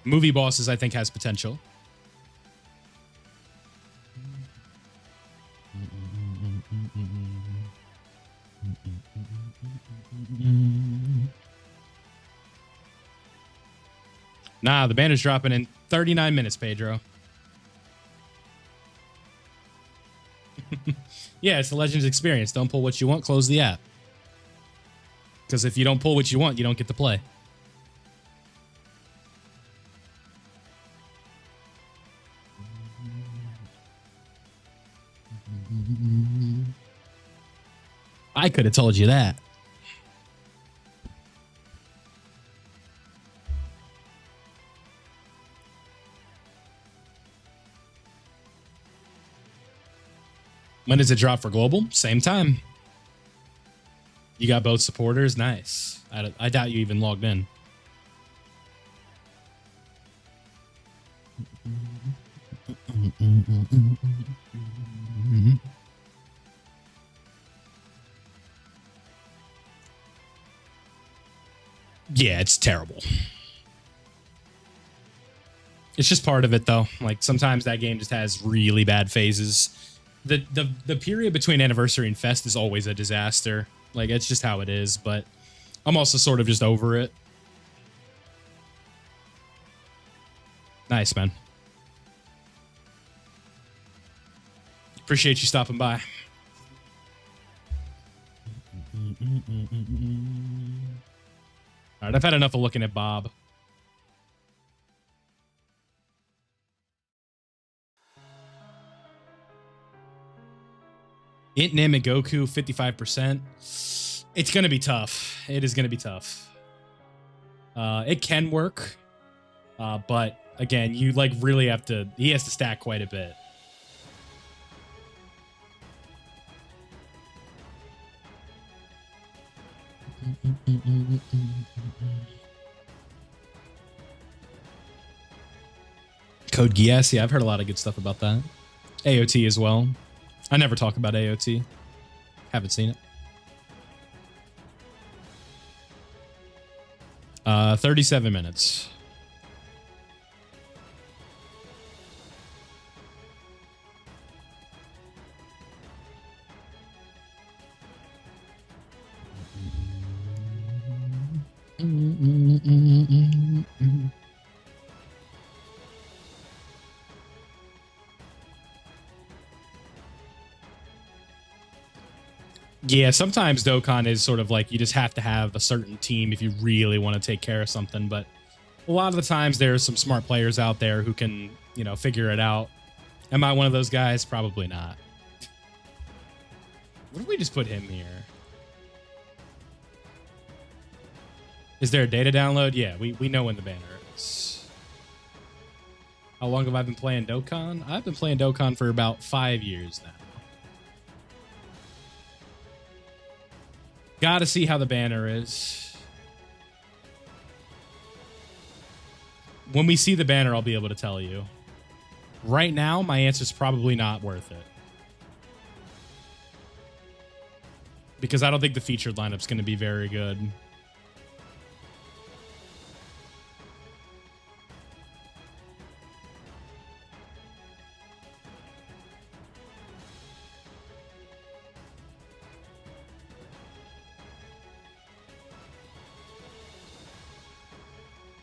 Movie Bosses, I think, has potential. Nah, the banner's dropping in 39 minutes, Pedro. Yeah, it's the Legends experience. Don't pull what you want, close the app. Because if you don't pull what you want, you don't get to play. I could have told you that. When does it drop for global? Same time. You got both supporters? Nice. I doubt you even logged in. Yeah, it's terrible. It's just part of it, though. Like, sometimes that game just has really bad phases. The period between Anniversary and Fest is always a disaster. Like, it's just how it is, but I'm also sort of just over it. Nice, man. Appreciate you stopping by. All right, I've had enough of looking at Bob. Int Nim and Goku, 55%. It's going to be tough. It is going to be tough. It can work. But again, you like really have to, he has to stack quite a bit. Code Geass, yeah, I've heard a lot of good stuff about that. AOT as well. I never talk about AOT. Haven't seen it. 37 minutes. Yeah, sometimes Dokkan is sort of like you just have to have a certain team if you really want to take care of something. But a lot of the times there's some smart players out there who can, you know, figure it out. Am I one of those guys? Probably not. What if we just put him here? Is there a data download? Yeah, we know when the banner is. How long have I been playing Dokkan? I've been playing Dokkan for about 5 years now. Gotta see how the banner is. When we see the banner, I'll be able to tell you. Right now, my answer is probably not worth it. Because I don't think the featured lineup's going to be very good.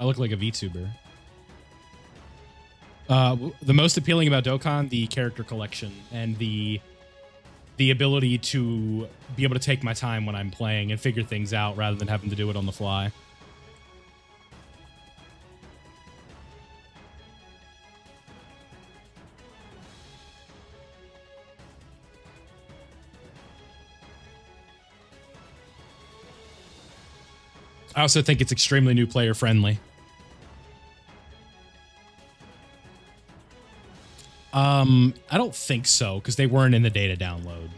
I look like a VTuber. The most appealing about Dokkan, the character collection and the ability to be able to take my time when I'm playing and figure things out rather than having to do it on the fly. I also think it's extremely new player friendly. I don't think so, because they weren't in the data download.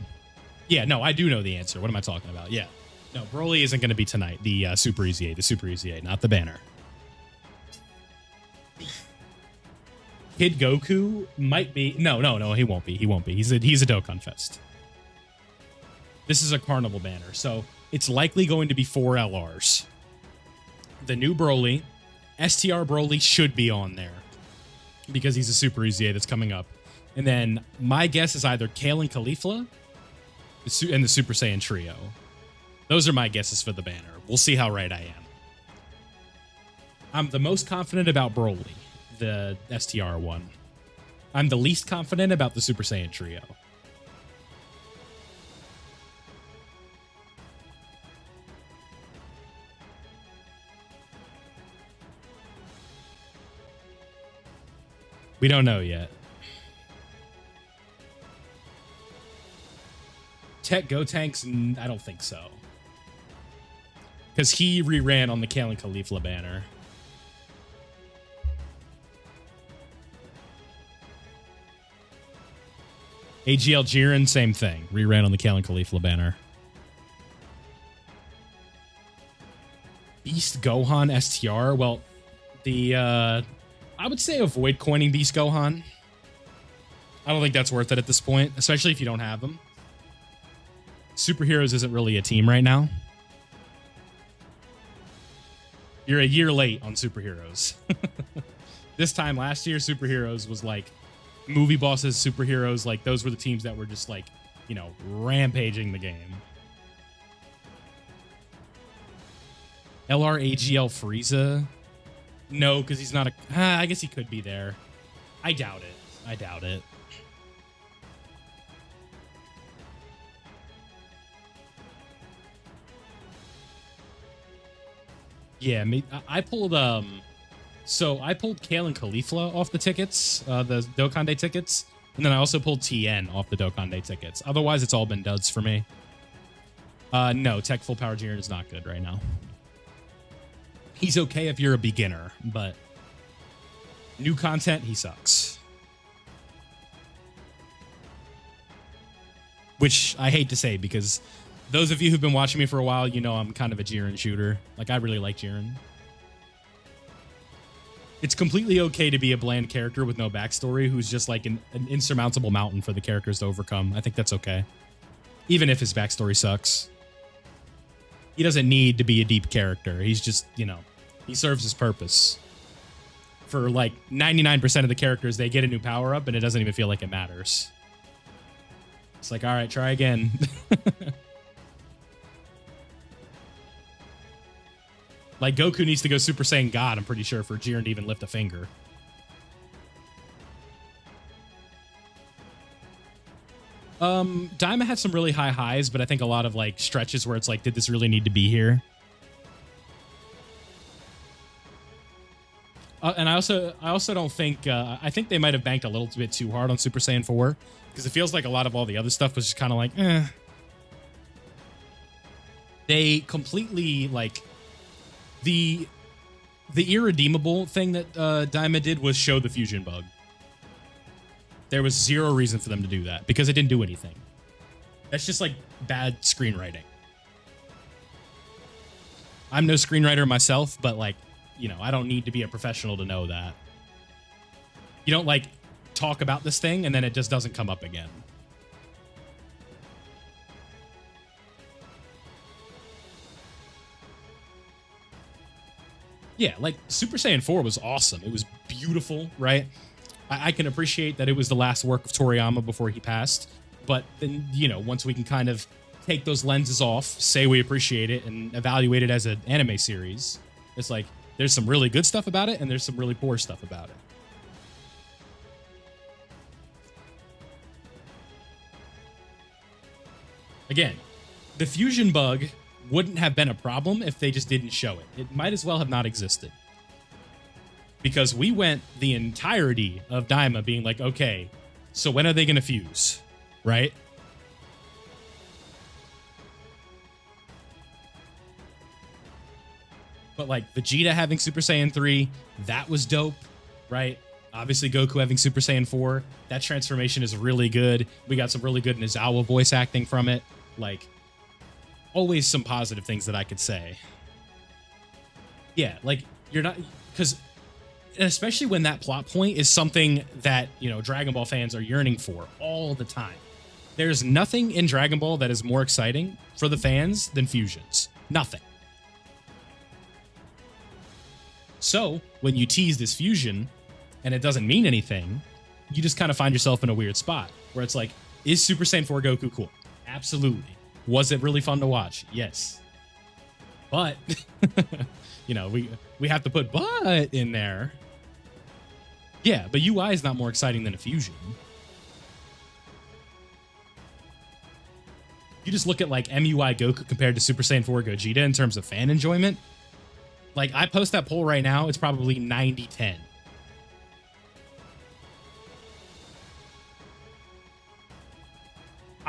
Yeah, no, I do know the answer. What am I talking about? Yeah. No, BROLY isn't going to be tonight. The Super Easy 8. The Super Easy 8, not the banner. Kid Goku might be... No, he won't be. He won't be. He's a Dokkan Fest. This is a Carnival banner, so it's likely going to be 4 LRs. The new BROLY, STR BROLY should be on there because he's a Super Easy 8 that's coming up. And then my guess is either Kale and Caulifla and the Super Saiyan Trio. Those are my guesses for the banner. We'll see how right I am. I'm the most confident about BROLY, the STR one. I'm the least confident about the Super Saiyan Trio. We don't know yet. Tech Gotenks? I don't think so. Because he reran on the Kale and Caulifla banner. AGL Jiren, same thing. Reran on the Kale and Caulifla banner. Beast Gohan STR? Well, I would say avoid coining Beast Gohan. I don't think that's worth it at this point, especially if you don't have them. Superheroes isn't really a team right now. You're a year late on superheroes. This time last year, superheroes was like movie bosses, superheroes, like those were the teams that were just like, you know, rampaging the game. LR AGL Frieza? No, because he's not a... I guess he could be there. I doubt it. I doubt it. Yeah, I pulled... So I pulled Kale and Caulifla off the tickets, the Dokkan Day tickets, and then I also pulled TN off the Dokkan Day tickets. Otherwise, it's all been duds for me. No, Tech Full Power Jiren is not good right now. He's okay if you're a beginner, but new content, he sucks. Which I hate to say, because those of you who've been watching me for a while, you know I'm kind of a Jiren shooter. Like, I really like Jiren. It's completely okay to be a bland character with no backstory who's just like an insurmountable mountain for the characters to overcome. I think that's okay. Even if his backstory sucks. He doesn't need to be a deep character. He's just, you know, he serves his purpose. For like 99% of the characters, they get a new power up and it doesn't even feel like it matters. It's like, all right, try again. Like, Goku needs to go Super Saiyan God, I'm pretty sure, for Jiren to even lift a finger. Daima had some really high highs, but I think a lot of, like, stretches where it's like, did this really need to be here? And I also don't think... I think they might have banked a little bit too hard on Super Saiyan 4, because it feels like a lot of all the other stuff was just kind of like, eh. They completely, like... The irredeemable thing that Daima did was show the fusion bug. There was zero reason for them to do that because it didn't do anything. That's just like bad screenwriting. I'm no screenwriter myself, but like, you know, I don't need to be a professional to know that. You don't like talk about this thing and then it just doesn't come up again. Yeah, like Super Saiyan 4 was awesome. It was beautiful, right? I can appreciate that it was the last work of Toriyama before he passed. But then, you know, once we can kind of take those lenses off, say we appreciate it, and evaluate it as an anime series, it's like there's some really good stuff about it and there's some really poor stuff about it. Again, the fusion bug wouldn't have been a problem if they just didn't show it. It might as well have not existed. Because we went the entirety of Daima being like, okay, so when are they going to fuse? Right? But like Vegeta having Super Saiyan 3, that was dope, right? Obviously Goku having Super Saiyan 4, that transformation is really good. We got some really good Nizawa voice acting from it. Like, always some positive things that I could say. Yeah, like, you're not... Because, especially when that plot point is something that, you know, Dragon Ball fans are yearning for all the time. There's nothing in Dragon Ball that is more exciting for the fans than fusions. Nothing. So, when you tease this fusion, and it doesn't mean anything, you just kind of find yourself in a weird spot, where it's like, is Super Saiyan 4 Goku cool? Absolutely. Was it really fun to watch? Yes. But, you know, we have to put but in there. Yeah, but UI is not more exciting than a fusion. You just look at like MUI Goku compared to Super Saiyan 4 Gogeta in terms of fan enjoyment. Like, I post that poll right now, it's probably 90-10.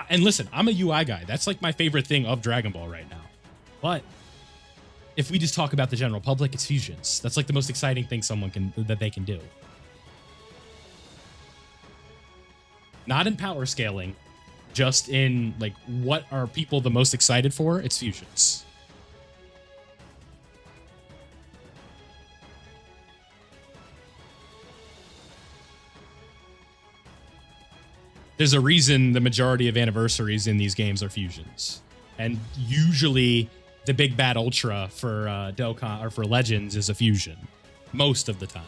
And listen, I'm a UI guy. That's like my favorite thing of Dragon Ball right now. But if we just talk about the general public, it's fusions. That's like the most exciting thing that they can do. Not in power scaling, just in like what are people the most excited for? It's fusions. There's a reason the majority of anniversaries in these games are fusions. And usually the big bad ultra for Dokkan or for Legends is a fusion most of the time.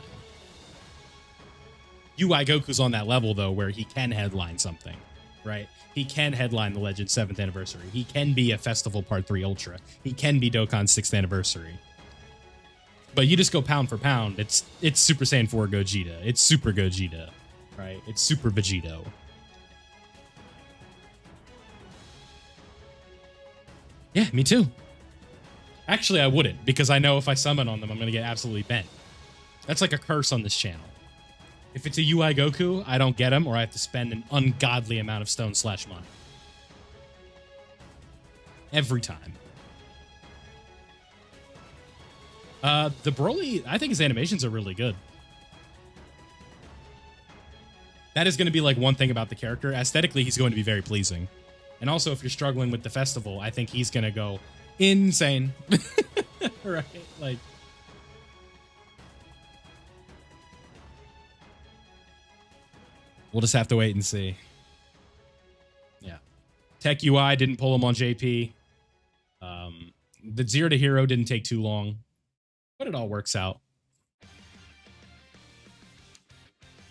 UI Goku's on that level though where he can headline something, right? He can headline the Legends 7th anniversary. He can be a Festival Part 3 Ultra. He can be Dokkan's 6th anniversary. But you just go pound for pound, it's Super Saiyan 4 Gogeta. It's Super Gogeta, right? It's Super Vegito. Yeah, me too. Actually, I wouldn't, because I know if I summon on them, I'm going to get absolutely bent. That's like a curse on this channel. If it's a UI Goku, I don't get him, or I have to spend an ungodly amount of stone/money. Every time. The Broly, I think his animations are really good. That is going to be like one thing about the character. Aesthetically, he's going to be very pleasing. And also, if you're struggling with the festival, I think he's going to go insane. Right? Like, we'll just have to wait and see. Yeah. Tech UI didn't pull him on JP. The 0 to Hero didn't take too long, but it all works out.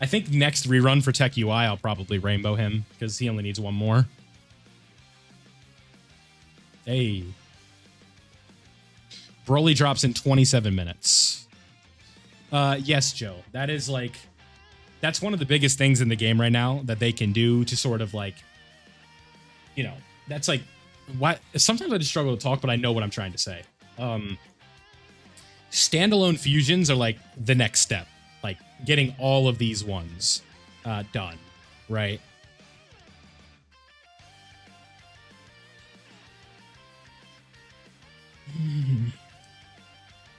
I think next rerun for Tech UI, I'll probably rainbow him because he only needs one more. Hey. Broly drops in 27 minutes. Yes, Joe. That is like, that's one of the biggest things in the game right now that they can do to sort of like, you know, that's like, why sometimes I just struggle to talk, but I know what I'm trying to say. Standalone fusions are like the next step, like getting all of these ones done, right?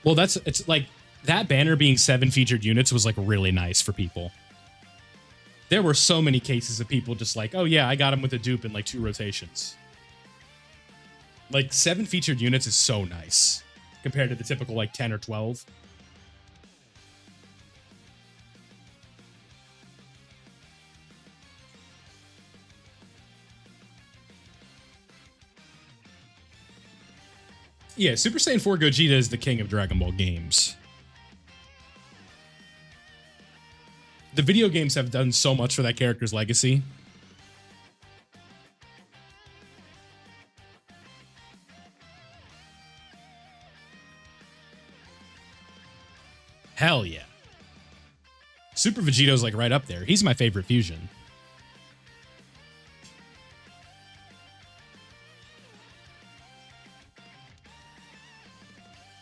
Well, it's like that banner being 7 featured units was like really nice for people. There were so many cases of people just like, oh yeah, I got him with a dupe in like 2 rotations. Like 7 featured units is so nice compared to the typical like 10 or 12. Yeah, Super Saiyan 4 Gogeta is the king of Dragon Ball games. The video games have done so much for that character's legacy. Hell yeah. Super Vegito's like right up there. He's my favorite fusion.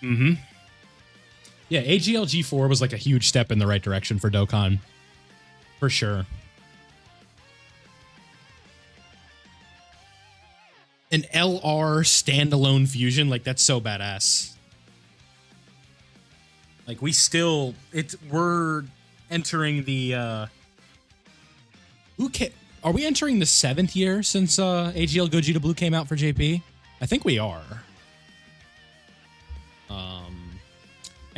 Mm-hmm. Yeah, AGL G4 was like a huge step in the right direction for Dokkan. For sure. An LR standalone fusion, like that's so badass. Like we're entering the are we entering the 7th year since AGL Gogeta Blue came out for JP? I think we are.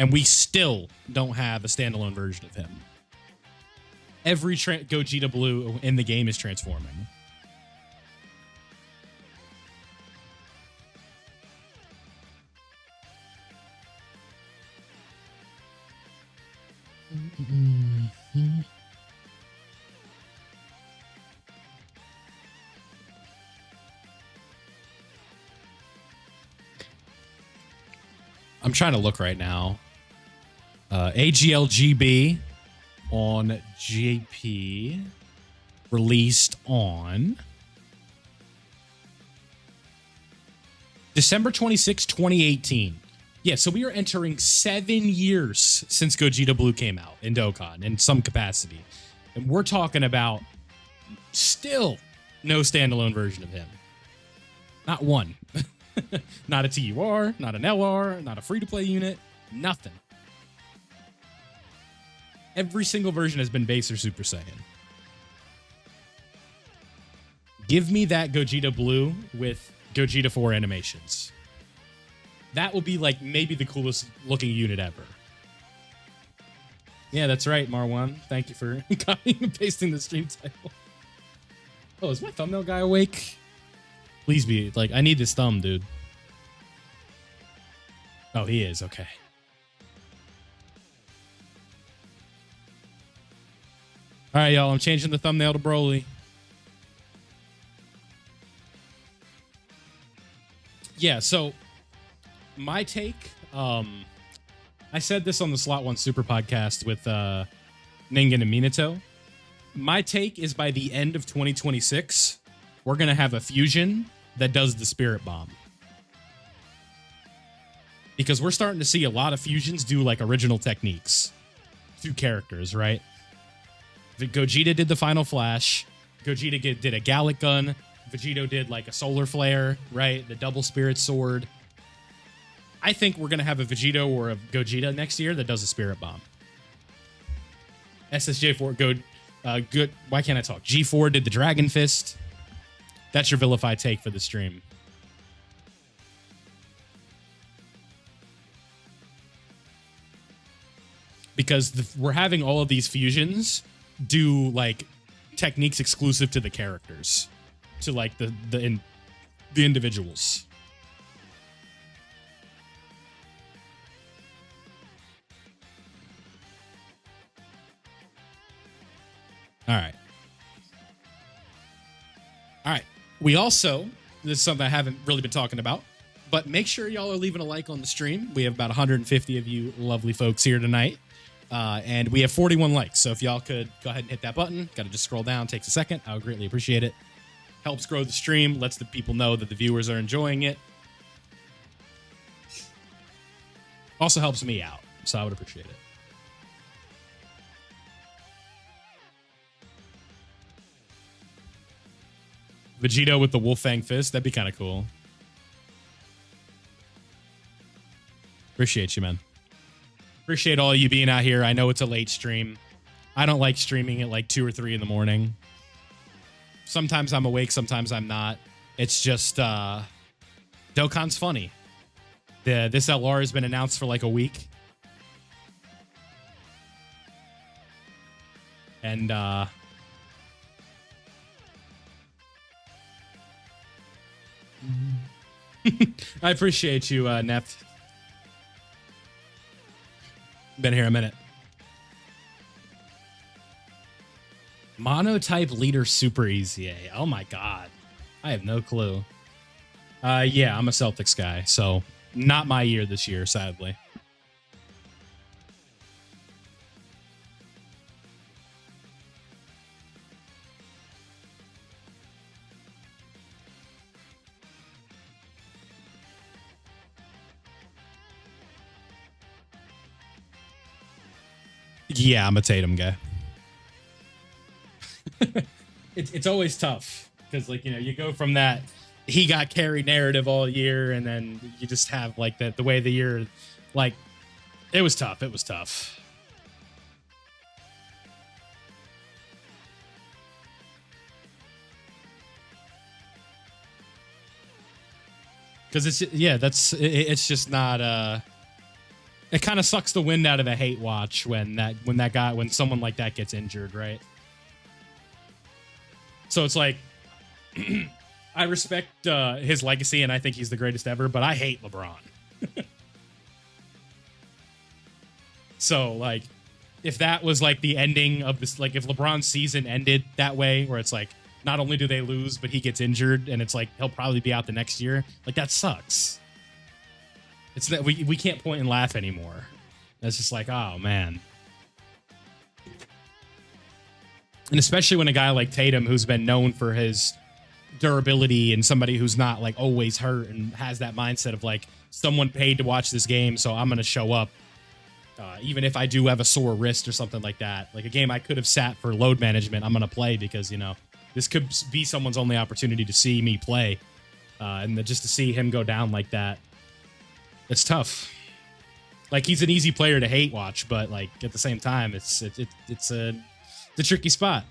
And we still don't have a standalone version of him. Every Gogeta Blue in the game is transforming. I'm trying to look right now. AGL GB on JP released on December 26, 2018. Yeah, so we are entering 7 years since Gogeta Blue came out in Dokkan in some capacity. And we're talking about still No standalone version of him. Not one. Not a TUR, not an LR, not a free-to-play unit, nothing. Every single version has been base or Super Saiyan. Give me that Gogeta Blue with Gogeta 4 animations. That will be like maybe the coolest looking unit ever. Yeah, that's right, Marwan. Thank you for copying and pasting the stream title. Oh, is my thumbnail guy awake? Please be. Like, I need this thumb, dude. Oh, he is. Okay. All right, y'all. I'm changing the thumbnail to Broly. Yeah, so my take, I said this on the Slot 1 Super podcast with Ningen and Minato. My take is by the end of 2026, we're going to have a fusion that does the Spirit Bomb. Because we're starting to see a lot of fusions do like original techniques to characters, right? Gogeta did the Final Flash. Gogeta did a Gallic Gun. Vegito did like a Solar Flare, right? The Double Spirit Sword. I think we're going to have a Vegito or a Gogeta next year that does a Spirit Bomb. SSJ4, good. Why can't I talk? G4 did the Dragon Fist. That's your vilified take for the stream. Because we're having all of these fusions do like techniques exclusive to the characters, to like the individuals. All right. We also, this is something I haven't really been talking about, but make sure y'all are leaving a like on the stream. We have about 150 of you lovely folks here tonight. And we have 41 likes. So if y'all could go ahead and hit that button, got to just scroll down, takes a second. I would greatly appreciate it. Helps grow the stream, lets the people know that the viewers are enjoying it. Also helps me out, so I would appreciate it. Vegito with the Wolfang Fist, that'd be kind of cool. Appreciate you, man. Appreciate all of you being out here. I know it's a late stream. I don't like streaming at like 2 or 3 in the morning. Sometimes I'm awake, sometimes I'm not. It's just, Dokkan's funny. This LR has been announced for like a week. And, I appreciate you, Neft. Been here a minute. Monotype leader super easy. Oh my god. I have no clue. Yeah, I'm a Celtics guy, so not my year this year, sadly. Yeah, I'm a Tatum guy. It's always tough because, like, you know, you go from that he got carry narrative all year, and then you just have like the way the year, like, it was tough. It was tough. Because it's, yeah, it's just not it kind of sucks the wind out of a hate watch when someone like that gets injured, right? So it's like, I respect his legacy and I think he's the greatest ever, but I hate LeBron. So like, if that was like the ending of this, like if LeBron's season ended that way, where it's like, not only do they lose, but he gets injured and it's like, he'll probably be out the next year. Like, that sucks. It's that we can't point and laugh anymore. That's just like, oh man. And especially when a guy like Tatum, who's been known for his durability and somebody who's not like always hurt and has that mindset of like, someone paid to watch this game, so I'm going to show up. Even if I do have a sore wrist or something like that, like a game I could have sat for load management, I'm going to play because, you know, this could be someone's only opportunity to see me play. And just to see him go down like that, it's tough. Like, he's an easy player to hate watch, but like at the same time, it's a tricky spot.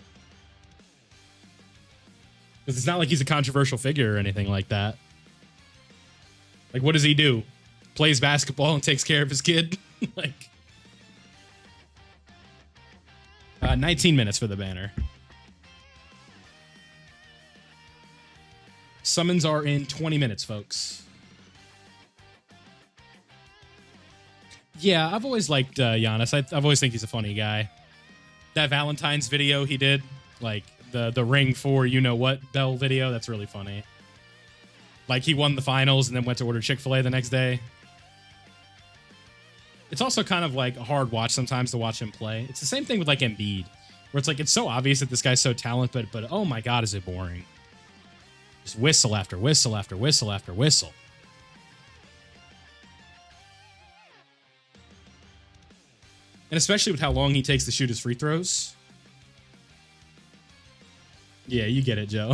Because it's not like he's a controversial figure or anything like that. Like, what does he do? Plays basketball and takes care of his kid? Like, 19 minutes for the banner. Summons are in 20 minutes, folks. Yeah, I've always liked Giannis. I've always think he's a funny guy. That Valentine's video he did, like the ring for you know what Bell video, that's really funny. Like, he won the finals and then went to order Chick-fil-A the next day. It's also kind of like a hard watch sometimes to watch him play. It's the same thing with like Embiid, where it's like it's so obvious that this guy's so talented, but oh my god, is it boring. Just whistle after whistle after whistle after whistle. And especially with how long he takes to shoot his free throws. Yeah, you get it, Joe.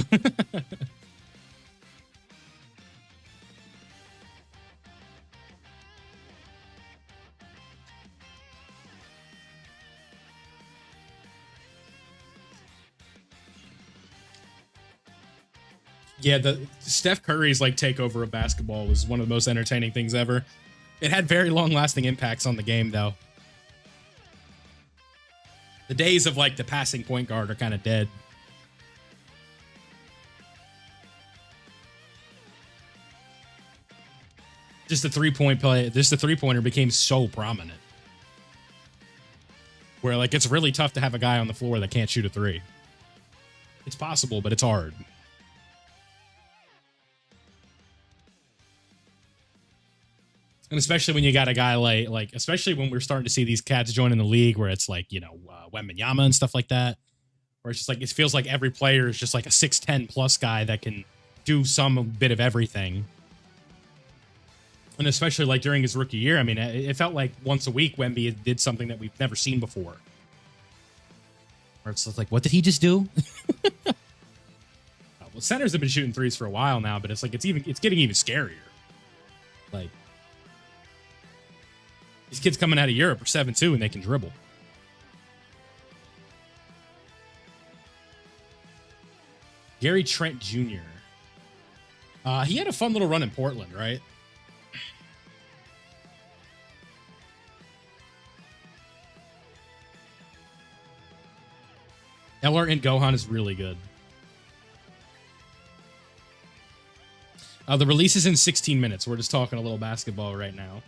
Yeah, the Steph Curry's like takeover of basketball was one of the most entertaining things ever. It had very long-lasting impacts on the game, though. The days of like the passing point guard are kind of dead. Just the three-point play, just the three-pointer became so prominent. Where like it's really tough to have a guy on the floor that can't shoot a three. It's possible, but it's hard. And especially when you got a guy like, especially when we're starting to see these cats join in the league where it's like, you know, Wembanyama and stuff like that. Where it's just like, it feels like every player is just like a 6'10 plus guy that can do some bit of everything. And especially like during his rookie year, I mean, it felt like once a week Wemby did something that we've never seen before. Where it's like, what did he just do? Well, centers have been shooting threes for a while now, but it's like, it's getting even scarier. Like, these kids coming out of Europe are 7'2" and they can dribble. Gary Trent Jr. He had a fun little run in Portland, right? LR and Gohan is really good. The release is in 16 minutes. We're just talking a little basketball right now.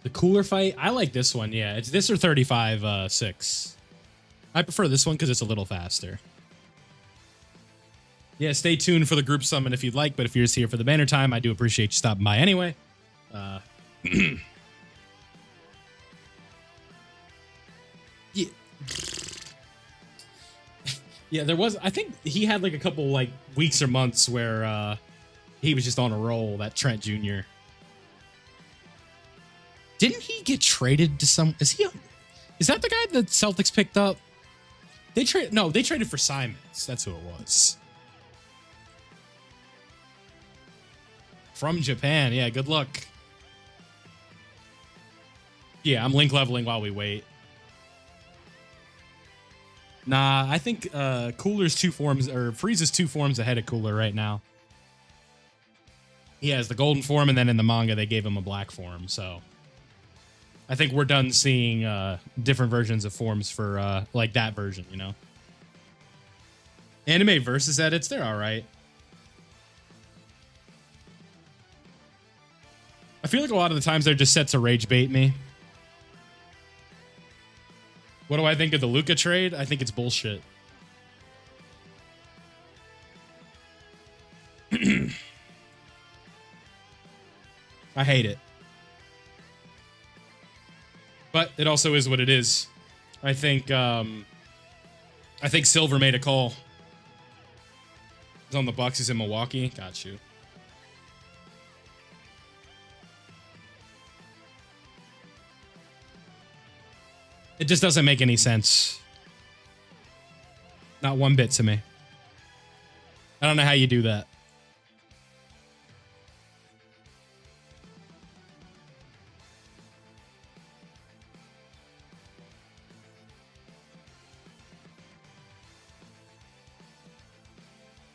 The cooler fight? I like this one, yeah. It's this or 35-6. I prefer this one because it's a little faster. Yeah, stay tuned for the group summon if you'd like, but if you're just here for the banner time, I do appreciate you stopping by anyway. Yeah. Yeah, there was, I think he had like a couple like weeks or months where he was just on a roll, that Trent Jr. Didn't he get traded to some, is that the guy that Celtics picked up? They traded for Simons. That's who it was. From Japan. Yeah, good luck. Yeah, I'm link leveling while we wait. Nah, I think Cooler's 2 forms, or Frieza's 2 forms ahead of Cooler right now. He has the golden form, and then in the manga they gave him a black form, so I think we're done seeing different versions of forms for like that version, you know? Anime versus edits, they're all right. I feel like a lot of the times they're just set to rage bait me. What do I think of the Luka trade? I think it's bullshit. I hate it. But it also is what it is. I think Silver made a call. He's on the Bucks. He's in Milwaukee. Got you. It just doesn't make any sense. Not one bit to me. I don't know how you do that.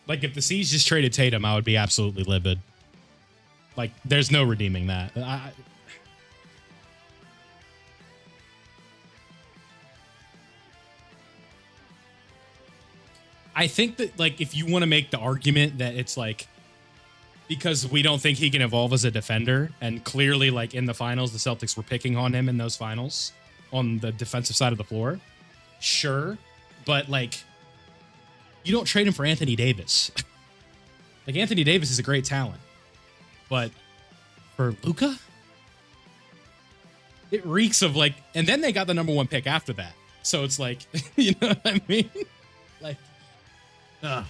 Like, if the Siege just traded Tatum, I would be absolutely livid. Like, there's no redeeming that. I think that, like, if you want to make the argument that it's, like, because we don't think he can evolve as a defender, and clearly, like, in the finals, the Celtics were picking on him in those finals on the defensive side of the floor, sure, but, like, you don't trade him for Anthony Davis. Like, Anthony Davis is a great talent, but for Luka, it reeks of, like, and then they got the #1 pick after that. So it's like, you know what I mean? Like, ugh.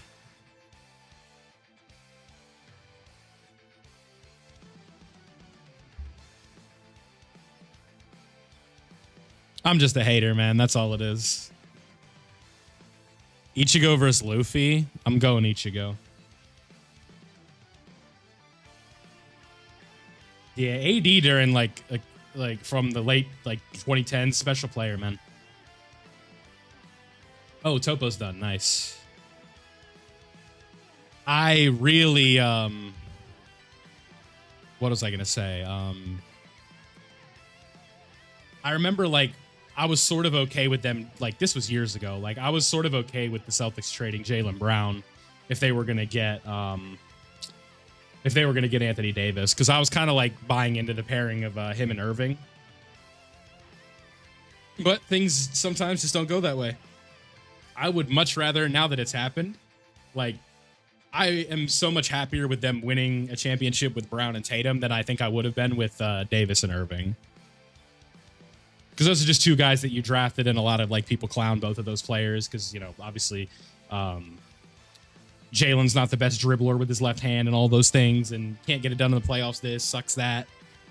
I'm just a hater, man. That's all it is. Ichigo versus Luffy. I'm going Ichigo. Yeah, AD during like from the late like 2010s, special player, man. Oh, Topo's done. Nice. I really what was I gonna say? I remember like I was sort of okay with them. Like, this was years ago. Like, I was sort of okay with the Celtics trading Jaylen Brown if they were gonna get Anthony Davis, because I was kind of like buying into the pairing of him and Irving. But things sometimes just don't go that way. I would much rather, now that it's happened, like, I am so much happier with them winning a championship with Brown and Tatum than I think I would have been with Davis and Irving. Because those are just two guys that you drafted, and a lot of like people clown both of those players because, you know, obviously Jalen's not the best dribbler with his left hand and all those things, and can't get it done in the playoffs. This sucks that.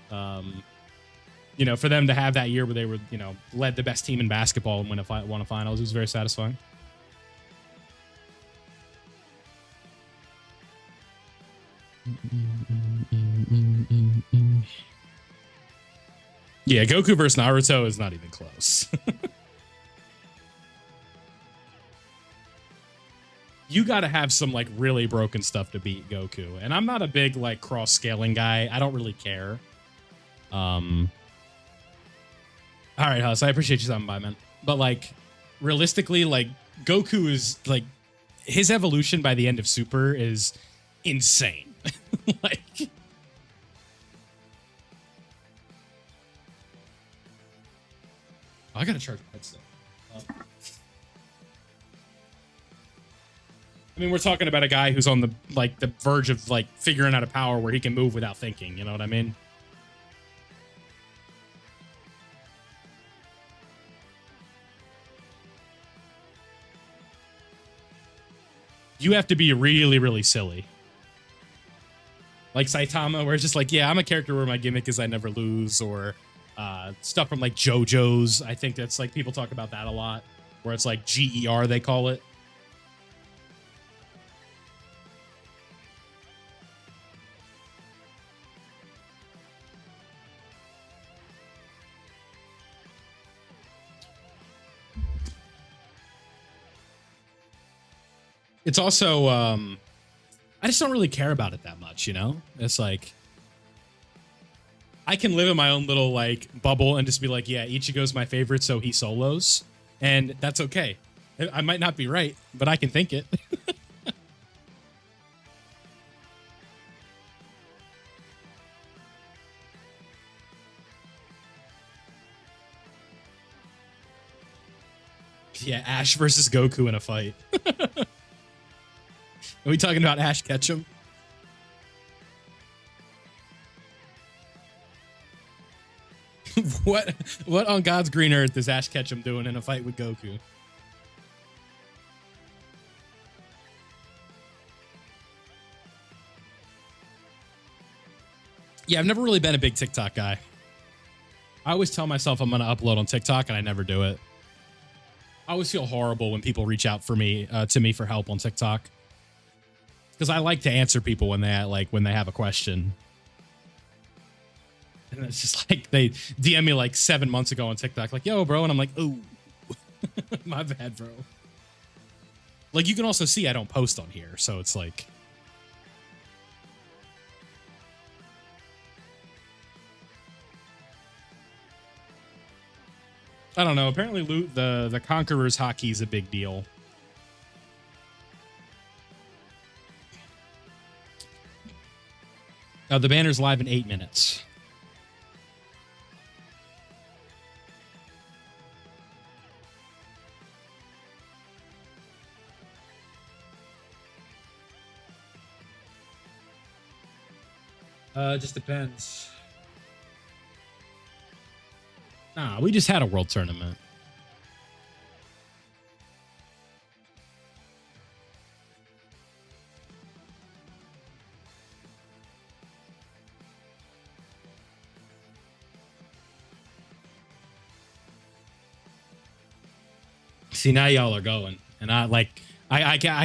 You know, for them to have that year where they were, you know, led the best team in basketball and won a finals, it was very satisfying. Yeah, Goku versus Naruto is not even close. You got to have some like really broken stuff to beat Goku. And I'm not a big like cross scaling guy. I don't really care. All right, Huss, I appreciate you stopping by, man. But like realistically, like Goku is like his evolution by the end of Super is insane. Like, I gotta charge my headset. I mean, we're talking about a guy who's on the like the verge of like figuring out a power where he can move without thinking. You know what I mean? You have to be really, really silly. Like Saitama, where it's just like, yeah, I'm a character where my gimmick is I never lose, or stuff from like JoJo's. I think that's like people talk about that a lot, where it's like GER, they call it. It's also, I just don't really care about it that much, you know? It's like, I can live in my own little, like, bubble and just be like, yeah, Ichigo's my favorite, so he solos. And that's okay. I might not be right, but I can think it. Yeah, Ash versus Goku in a fight. Are we talking about Ash Ketchum? What on God's green earth is Ash Ketchum doing in a fight with Goku? Yeah, I've never really been a big TikTok guy. I always tell myself I'm going to upload on TikTok and I never do it. I always feel horrible when people reach out for me to me for help on TikTok. Because I like to answer people when they have a question. And it's just like they DM me like 7 months ago on TikTok, like, yo, bro. And I'm like, ooh, my bad, bro. Like, you can also see I don't post on here. So it's like. I don't know. Apparently, the Conqueror's hockey is a big deal. The banner's live in 8 minutes. It just depends. Nah, we just had a world tournament. See, now y'all are going, and I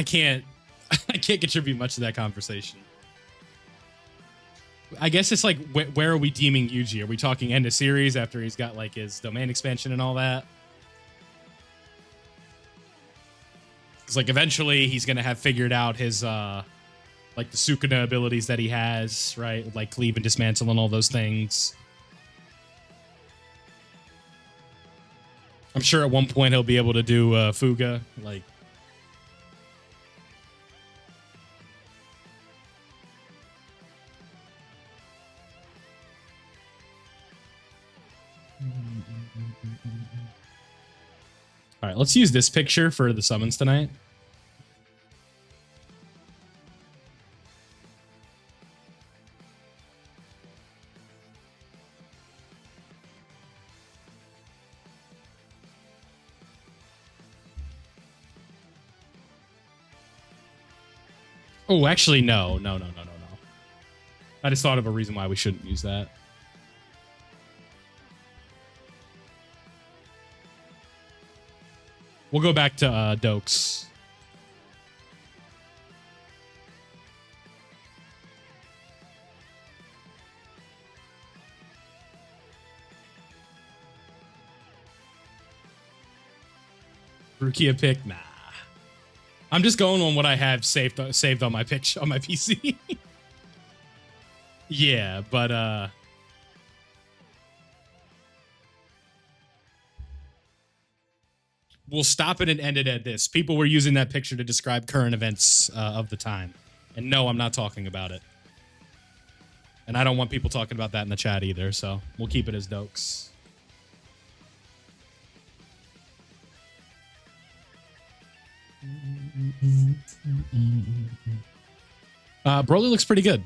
can't I can't contribute much to that conversation. I guess it's like, where are we deeming Yuji? Are we talking end of series after he's got like his domain expansion and all that? Because like eventually he's gonna have figured out his like the Sukuna abilities that he has, right? With like cleave and dismantle and all those things. I'm sure at one point he'll be able to do Fuga, like. All right, let's use this picture for the summons tonight. Oh, actually, no. I just thought of a reason why we shouldn't use that. We'll go back to Dokes. Rukia pick? Nah. I'm just going on what I have saved on my picture on my PC. Yeah, but we'll stop it and end it at this. People were using that picture to describe current events of the time. And no, I'm not talking about it. And I don't want people talking about that in the chat either, so we'll keep it as Dokes. Broly looks pretty good.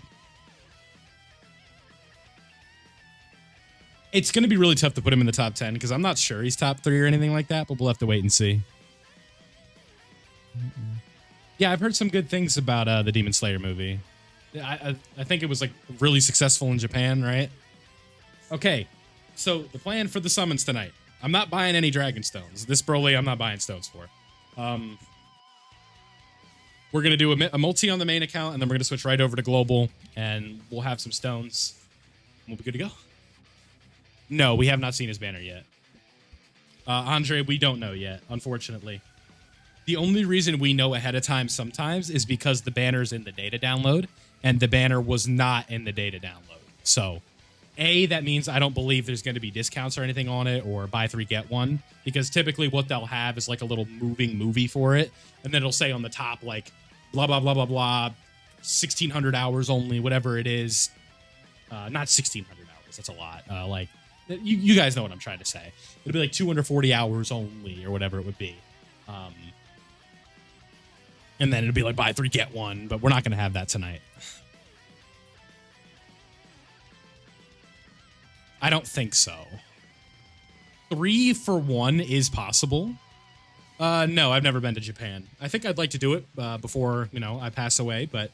It's going to be really tough to put him in the top 10 because I'm not sure he's top 3 or anything like that, but we'll have to wait and see. Yeah, I've heard some good things about the Demon Slayer movie. I think it was like really successful in Japan, right? Okay, so the plan for the summons tonight. I'm not buying any Dragon Stones. This Broly, I'm not buying stones for. We're going to do a multi on the main account, and then we're going to switch right over to global, and we'll have some stones. We'll be good to go. No, we have not seen his banner yet. Andre, we don't know yet, unfortunately. The only reason we know ahead of time sometimes is because the banner's in the data download, and the banner was not in the data download. So, A, that means I don't believe there's going to be discounts or anything on it, or buy 3, get 1, because typically what they'll have is like a little moving movie for it, and then it'll say on the top, like, blah, blah, blah, blah, blah, 1,600 hours only, whatever it is. Not 1,600 hours, that's a lot. Like, you guys know what I'm trying to say. It'll be like 240 hours only, or whatever it would be. And then it'll be like buy 3, get 1, but we're not going to have that tonight. I don't think so. 3 for 1 is possible. No, I've never been to Japan. I think I'd like to do it before, I pass away, but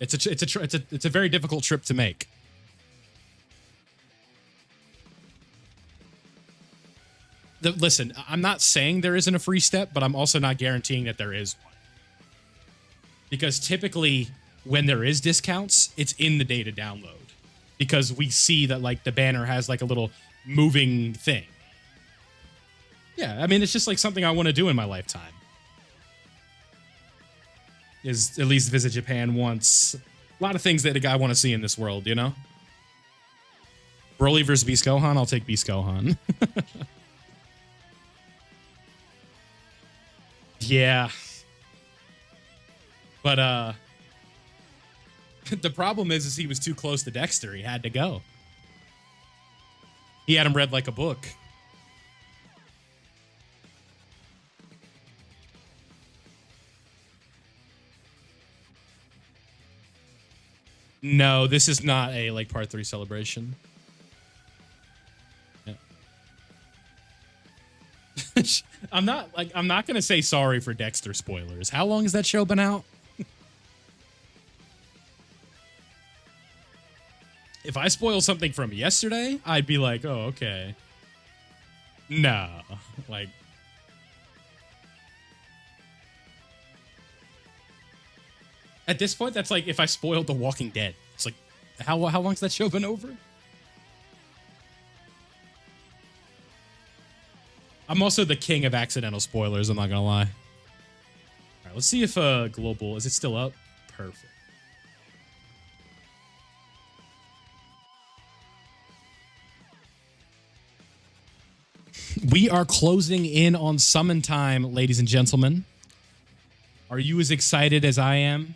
it's a very difficult trip to make. Listen, I'm not saying there isn't a free step, but I'm also not guaranteeing that there is one. Because typically when there is discounts, it's in the data download. Because we see that like the banner has like a little moving thing. Yeah, I mean, it's just like something I want to do in my lifetime. Is at least visit Japan once. A lot of things that a guy want to see in this world, you know? Broly versus Beast Gohan, I'll take Beast Gohan. Yeah. But the problem is he was too close to Dexter. He had to go. He had him read like a book. No, this is not a like part 3 celebration. Yeah. I'm not gonna say sorry for Dexter spoilers. How long has that show been out? If I spoil something from yesterday, I'd be like, oh, okay. No, like. At this point, that's like if I spoiled The Walking Dead. It's like, how long's that show been over? I'm also the king of accidental spoilers, I'm not gonna lie. All right, let's see if Global, is it still up? Perfect. We are closing in on summon time, ladies and gentlemen. Are you as excited as I am?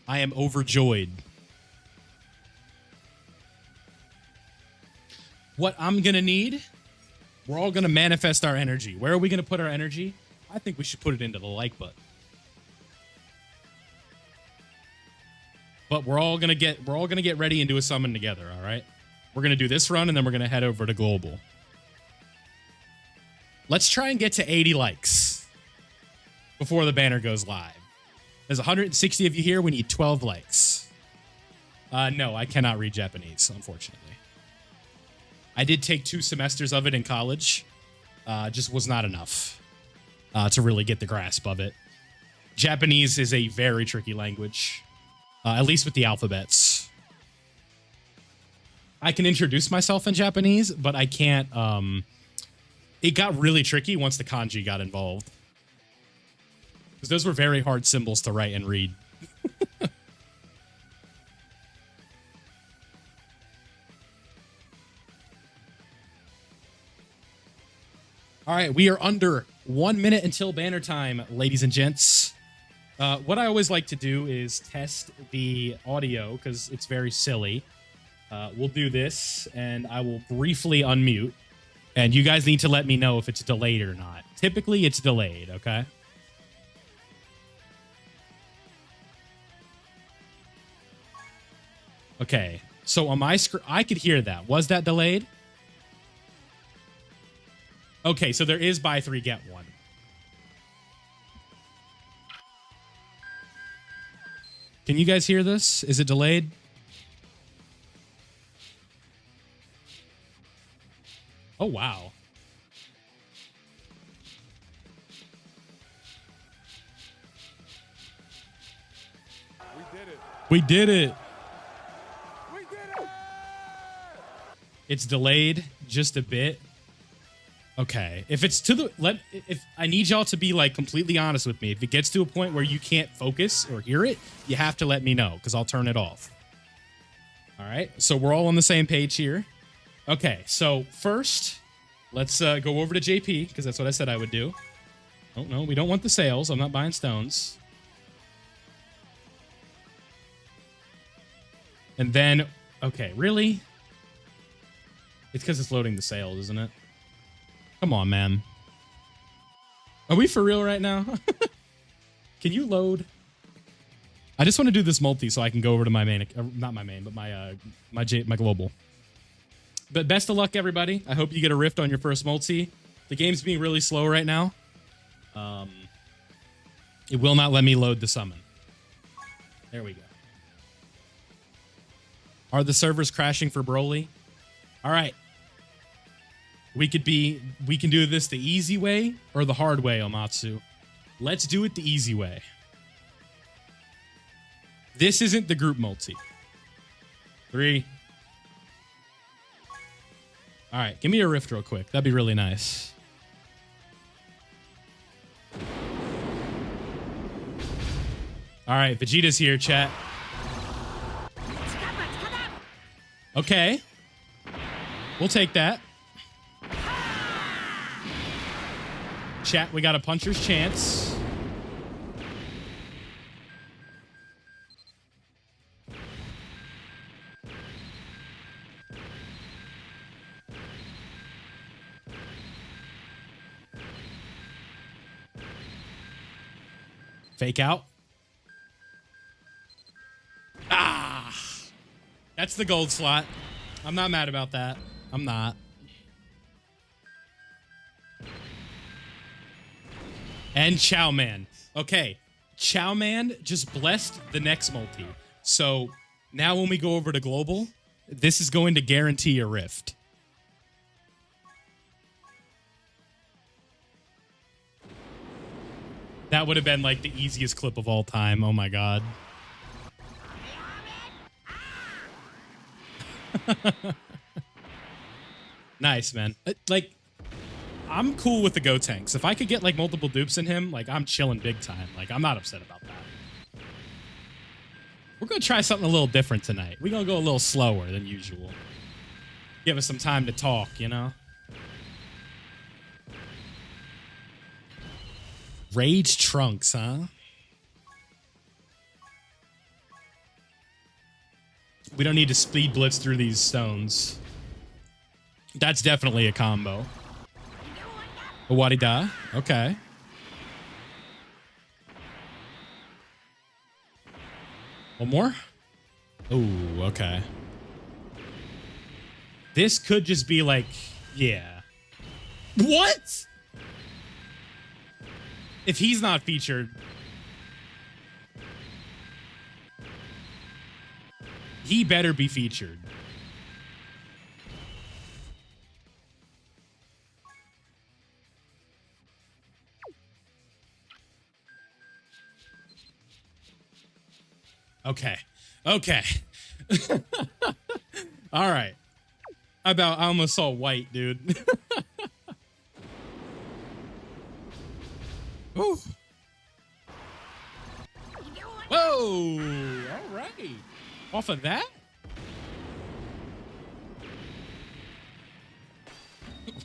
I am overjoyed. What I'm going to need, we're all going to manifest our energy. Where are we going to put our energy? I think we should put it into the like button. But we're all going to get ready and do a summon together, all right? We're going to do this run and then we're going to head over to Global. Let's try and get to 80 likes before the banner goes live. There's 160 of you here. We need 12 likes. No, I cannot read Japanese, unfortunately. I did take 2 semesters of it in college. Just was not enough to really get the grasp of it. Japanese is a very tricky language, at least with the alphabets. I can introduce myself in Japanese, but I can't... It got really tricky once the kanji got involved. Because those were very hard symbols to write and read. All right, we are under 1 minute until banner time, ladies and gents. What I always like to do is test the audio because it's very silly. We'll do this, and I will briefly unmute. And you guys need to let me know if it's delayed or not. Typically, it's delayed, okay? Okay, so on my screen, I could hear that. Was that delayed? Okay, so there is buy 3, get 1. Can you guys hear this? Is it delayed? Oh, wow. We did it. We did it. We did it. It's delayed just a bit. Okay. If it's to the if I need y'all to be like completely honest with me. If it gets to a point where you can't focus or hear it, you have to let me know because I'll turn it off. All right. So we're all on the same page here. Okay. So first, let's go over to JP because that's what I said I would do. Oh, no, we don't want the sales. I'm not buying stones. And then, okay, really? It's because it's loading the sales, isn't it? Come on, man. Are we for real right now? Can you load? I just want to do this multi so I can go over to my main, not my main, but my global. But best of luck, everybody. I hope you get a rift on your first multi. The game's being really slow right now. It will not let me load the summon. There we go. Are the servers crashing for Broly? All right. We can do this the easy way or the hard way, Omatsu. Let's do it the easy way. This isn't the group multi. 3. All right, give me a rift real quick. That'd be really nice. All right, Vegeta's here, chat. Okay. We'll take that. Chat, we got a puncher's chance. Fake out. Ah! That's the gold slot. I'm not mad about that. I'm not. And Chow Man. Okay. Chow Man just blessed the next multi. So now when we go over to global, this is going to guarantee a rift. That would have been like the easiest clip of all time. Oh my God. Nice, man. Like, I'm cool with the Go Tanks. If I could get like multiple dupes in him, like I'm chilling big time. Like I'm not upset about that. We're gonna try something a little different tonight. We're gonna go a little slower than usual. Give us some time to talk, you know? Rage Trunks, huh? We don't need to speed blitz through these stones. That's definitely a combo. A Wadida. Okay. One more? Ooh, okay. This could just be like, yeah. What? If he's not featured, he better be featured. Okay. Okay. All right. I almost saw white, dude. Woo. Whoa. All right. Off of that?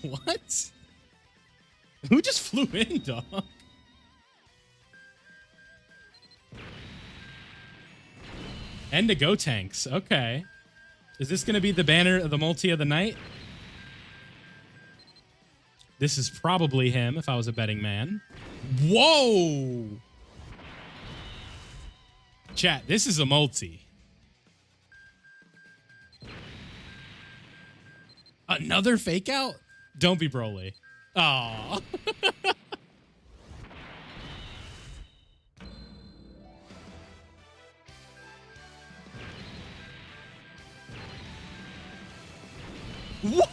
What? Who just flew in, dog? And the Go Tanks. Okay. Is this going to be the banner of the multi of the night? This is probably him if I was a betting man. Whoa! Chat, this is a multi. Another fake out? Don't be Broly. Aw. What?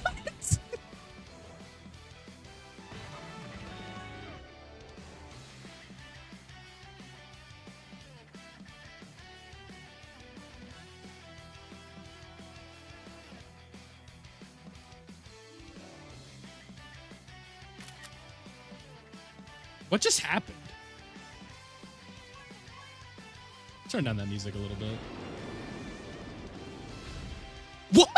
What just happened? Turn down that music a little bit. What?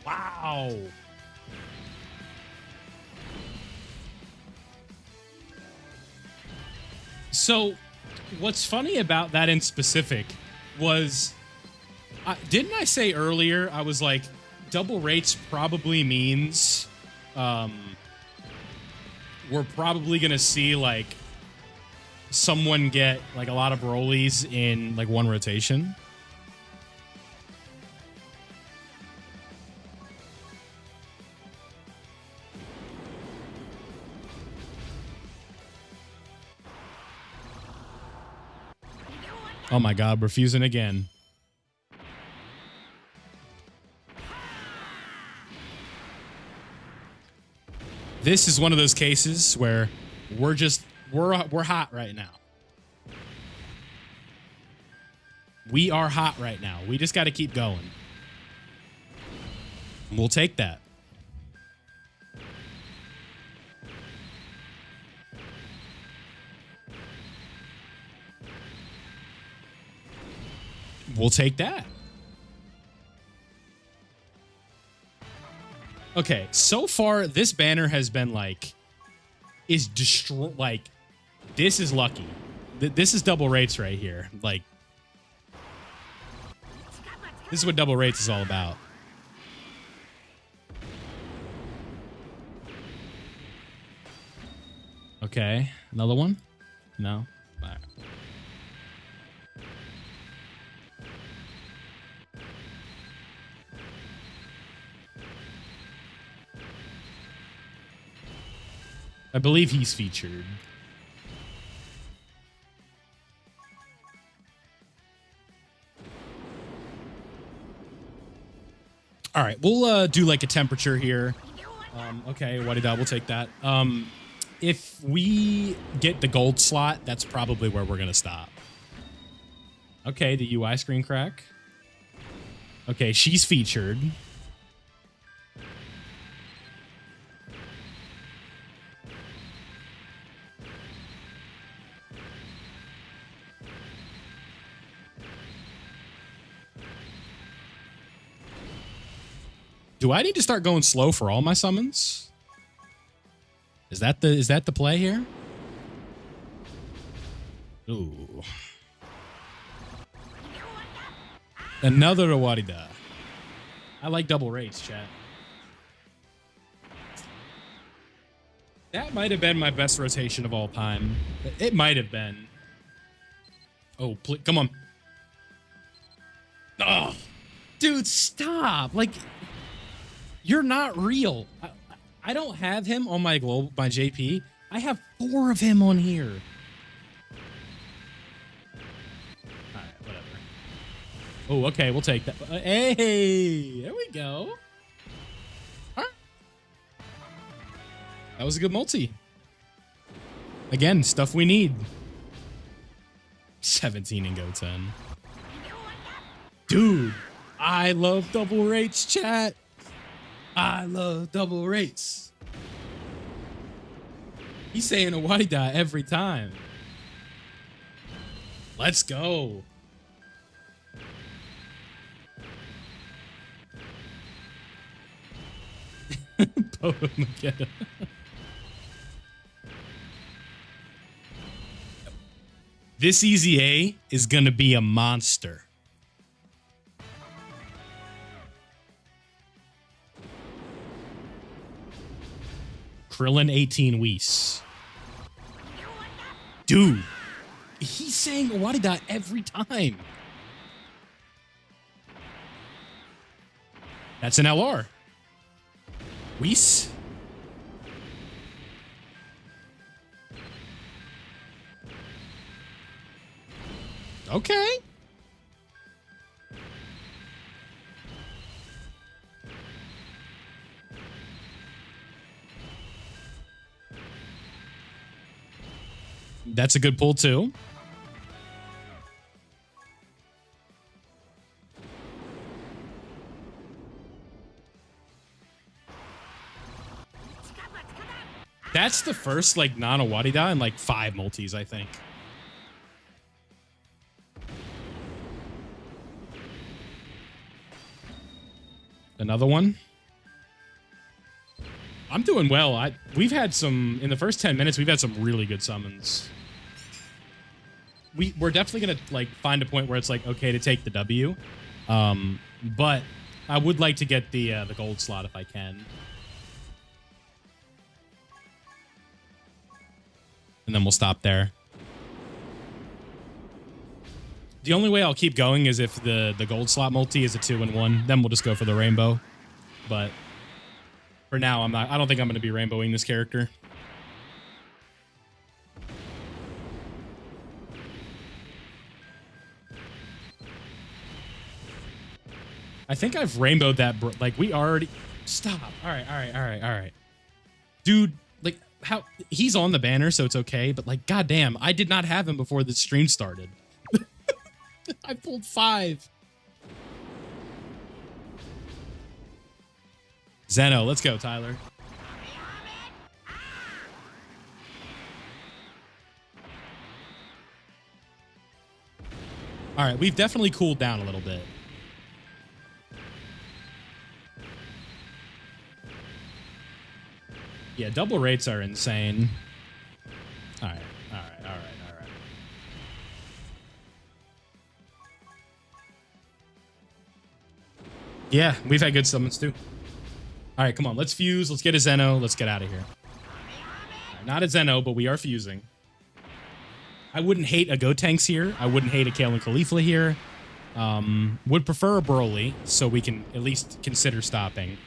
Wow. So What's funny about that in specific was, didn't I say earlier, I was like, double rates probably means we're probably going to see like someone get like a lot of Brolys in like one rotation. Oh my God, we're fusing again. This is one of those cases where we're hot right now. We are hot right now. We just got to keep going. We'll take that. We'll take that. Okay, so far this banner has been like, is destroy, like, this is lucky. This is double rates right here. Like, this is what double rates is all about. Okay, another one? No? All right. I believe he's featured. All right, we'll do like a temperature here. Okay, Wadida, we'll take that. If we get the gold slot, that's probably where we're gonna stop. Okay, the UI screen crack. Okay, she's featured. Do I need to start going slow for all my summons? Is that the play here? Ooh. Another Awarida. I like double rates, chat. That might have been my best rotation of all time. It might have been. Oh, come on. Oh, dude, stop. Like, you're not real. I don't have him on my JP. I have 4 of him on here. All right, whatever. Oh, okay, we'll take that. Hey, there we go. All right. That was a good multi. Again, stuff we need. 17 and go 10. Dude, I love double rates, chat. I love double rates. He's saying a Wadida every time. Let's go. This Easy A is going to be a monster. Krillin 18 Whis. Dude, he's saying Wadida every time. That's an LR. Whis. Okay. That's a good pull, too. That's the first, like, non-Awadida in, like, 5 multis, I think. Another one. I'm doing well. We've had some, in the first 10 minutes, we've had some really good summons. we're definitely gonna like find a point where it's like okay to take the W, but I would like to get the gold slot if I can, and then we'll stop there. The only way I'll keep going is if the gold slot multi is a 2-in-1. Then we'll just go for the rainbow. But for now, I don't think I'm going to be rainbowing this character. I think I've rainbowed that. Like we already stop. All right. Dude, like how he's on the banner, so it's okay. But like, goddamn, I did not have him before the stream started. I pulled 5. Zeno, let's go, Tyler. All right, we've definitely cooled down a little bit. Yeah, double rates are insane. All right. Yeah, we've had good summons too. All right, come on. Let's fuse. Let's get a Zeno. Let's get out of here. Right, not a Zeno, but we are fusing. I wouldn't hate a Gotenks here. I wouldn't hate a Kale and Caulifla here. Would prefer a BROLY, so we can at least consider stopping.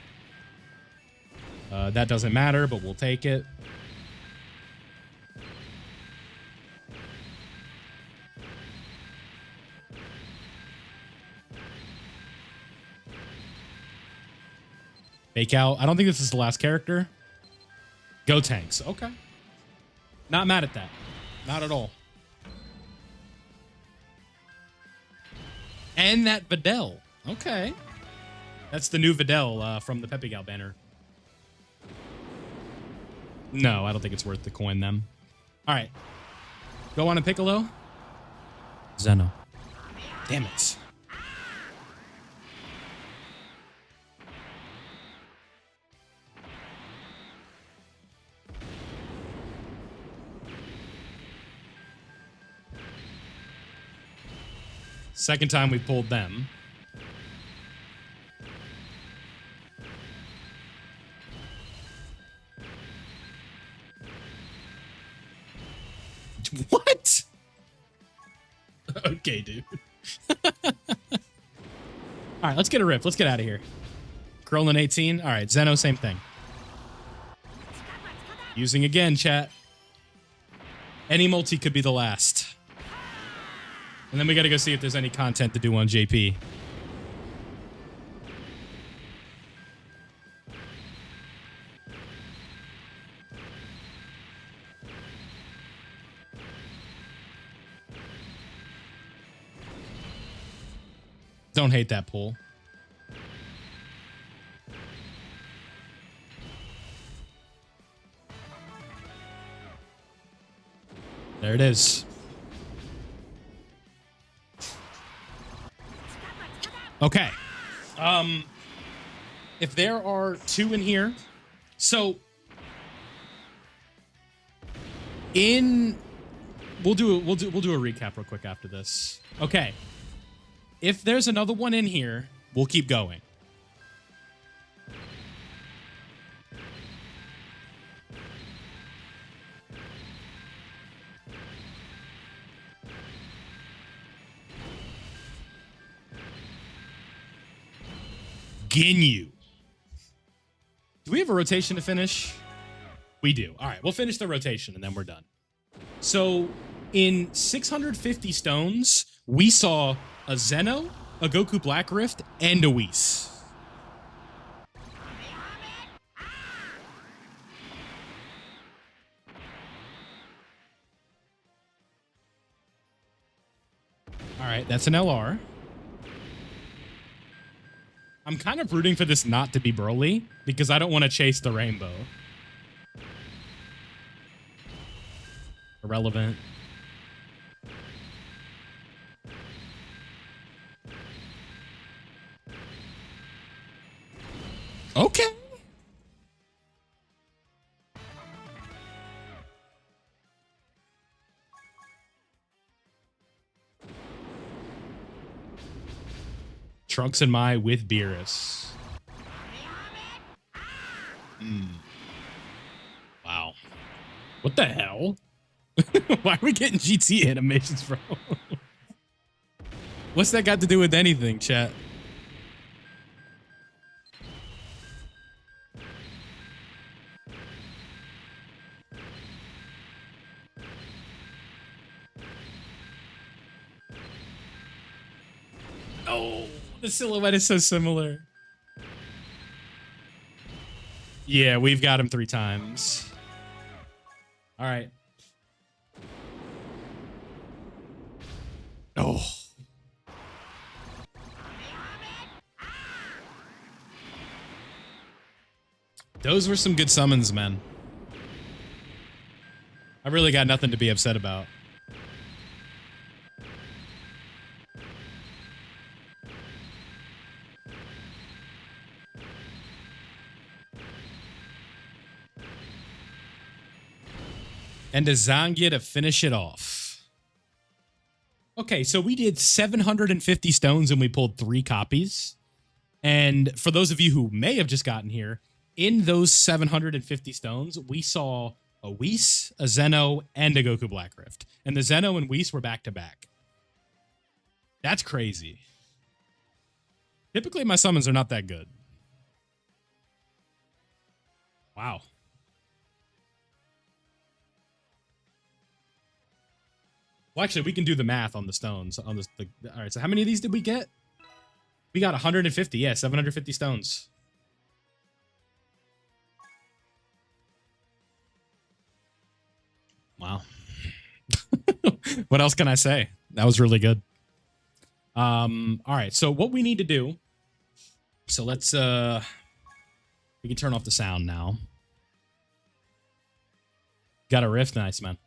That doesn't matter, but we'll take it. Fake out. I don't think this is the last character. Gotenks. Okay. Not mad at that. Not at all. And that Videl. Okay. That's the new Videl from the Pepe Gal banner. No, I don't think it's worth to coin them. All right. Go on a Piccolo. Zeno. Damn it. Second time we pulled them. What? Okay, dude. All right, let's get a rip. Let's get out of here. Krillin 18. All right, Zeno, same thing. Using again, chat. Any multi could be the last. And then we got to go see if there's any content to do on JP. Don't hate that pull. There it is. Okay. If there are 2 in here, so we'll do a recap real quick after this. Okay. If there's another one in here, we'll keep going. Ginyu. Do we have a rotation to finish? We do. All right, we'll finish the rotation and then we're done. So in 650 stones, we saw a Zeno, a Goku Black Rift, and a Whis. All right, that's an LR. I'm kind of rooting for this not to be BROLY because I don't want to chase the rainbow. Irrelevant. Okay. Trunks and Mai with Beerus. Wow. What the hell? Why are we getting GT animations, bro? What's that got to do with anything, chat? Oh, the silhouette is so similar. Yeah, we've got him 3 times. All right. Oh. Those were some good summons, man. I really got nothing to be upset about. And a Zangia to finish it off. Okay, so we did 750 stones and we pulled 3 copies. And for those of you who may have just gotten here, in those 750 stones, we saw a Whis, a Zeno, and a Goku Black Rift. And the Zeno and Whis were back-to-back. That's crazy. Typically, my summons are not that good. Wow. Well, actually, we can do the math on the stones. On this, all right, so how many of these did we get? We got 150. Yeah, 750 stones. Wow. What else can I say? That was really good. All right, so what we need to do. So let's we can turn off the sound now. Got a rift, nice man.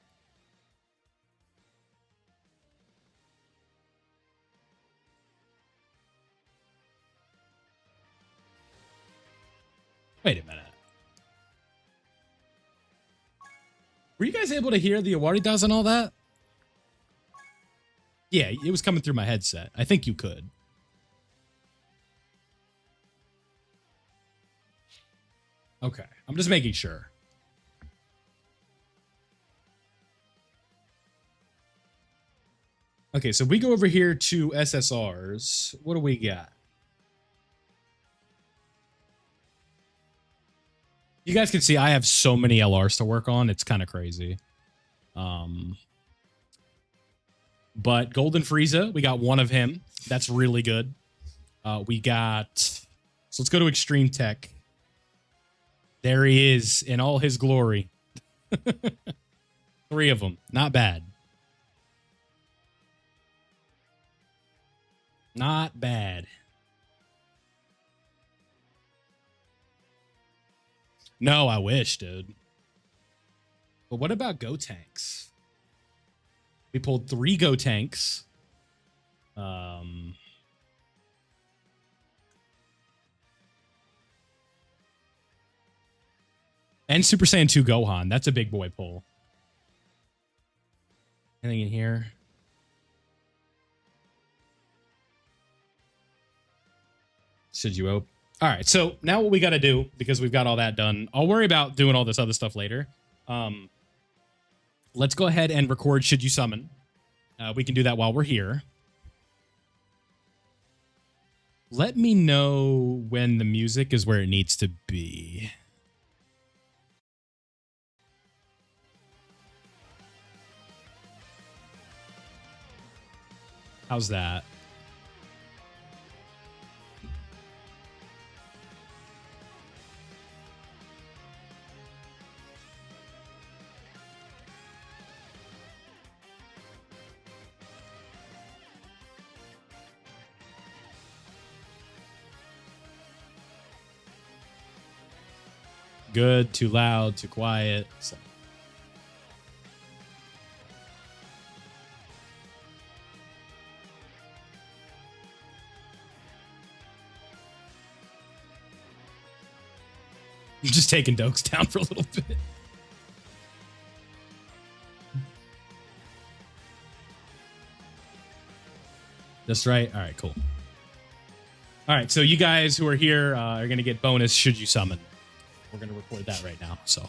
Wait a minute. Were you guys able to hear the Awaridas and all that? Yeah, it was coming through my headset. I think you could. Okay, I'm just making sure. Okay, so we go over here to SSRs. What do we got? You guys can see I have so many LRs to work on. It's kind of crazy. But Golden Frieza, we got one of him. That's really good. We got... So let's go to Extreme Tech. There he is in all his glory. 3 of them. Not bad. Not bad. No, I wish, dude. But what about Go Tanks? We pulled 3 Go Tanks. And Super Saiyan 2 Gohan. That's a big boy pull. Anything in here? Should you open? All right, so now what we got to do, because we've got all that done, I'll worry about doing all this other stuff later. Let's go ahead and record Should You Summon. We can do that while we're here. Let me know when the music is where it needs to be. How's that? Good, too loud, too quiet. So. I'm just taking Dokes down for a little bit. That's right. All right, cool. All right, so you guys who are here are going to get bonus should you summon. We're going to record that right now, so.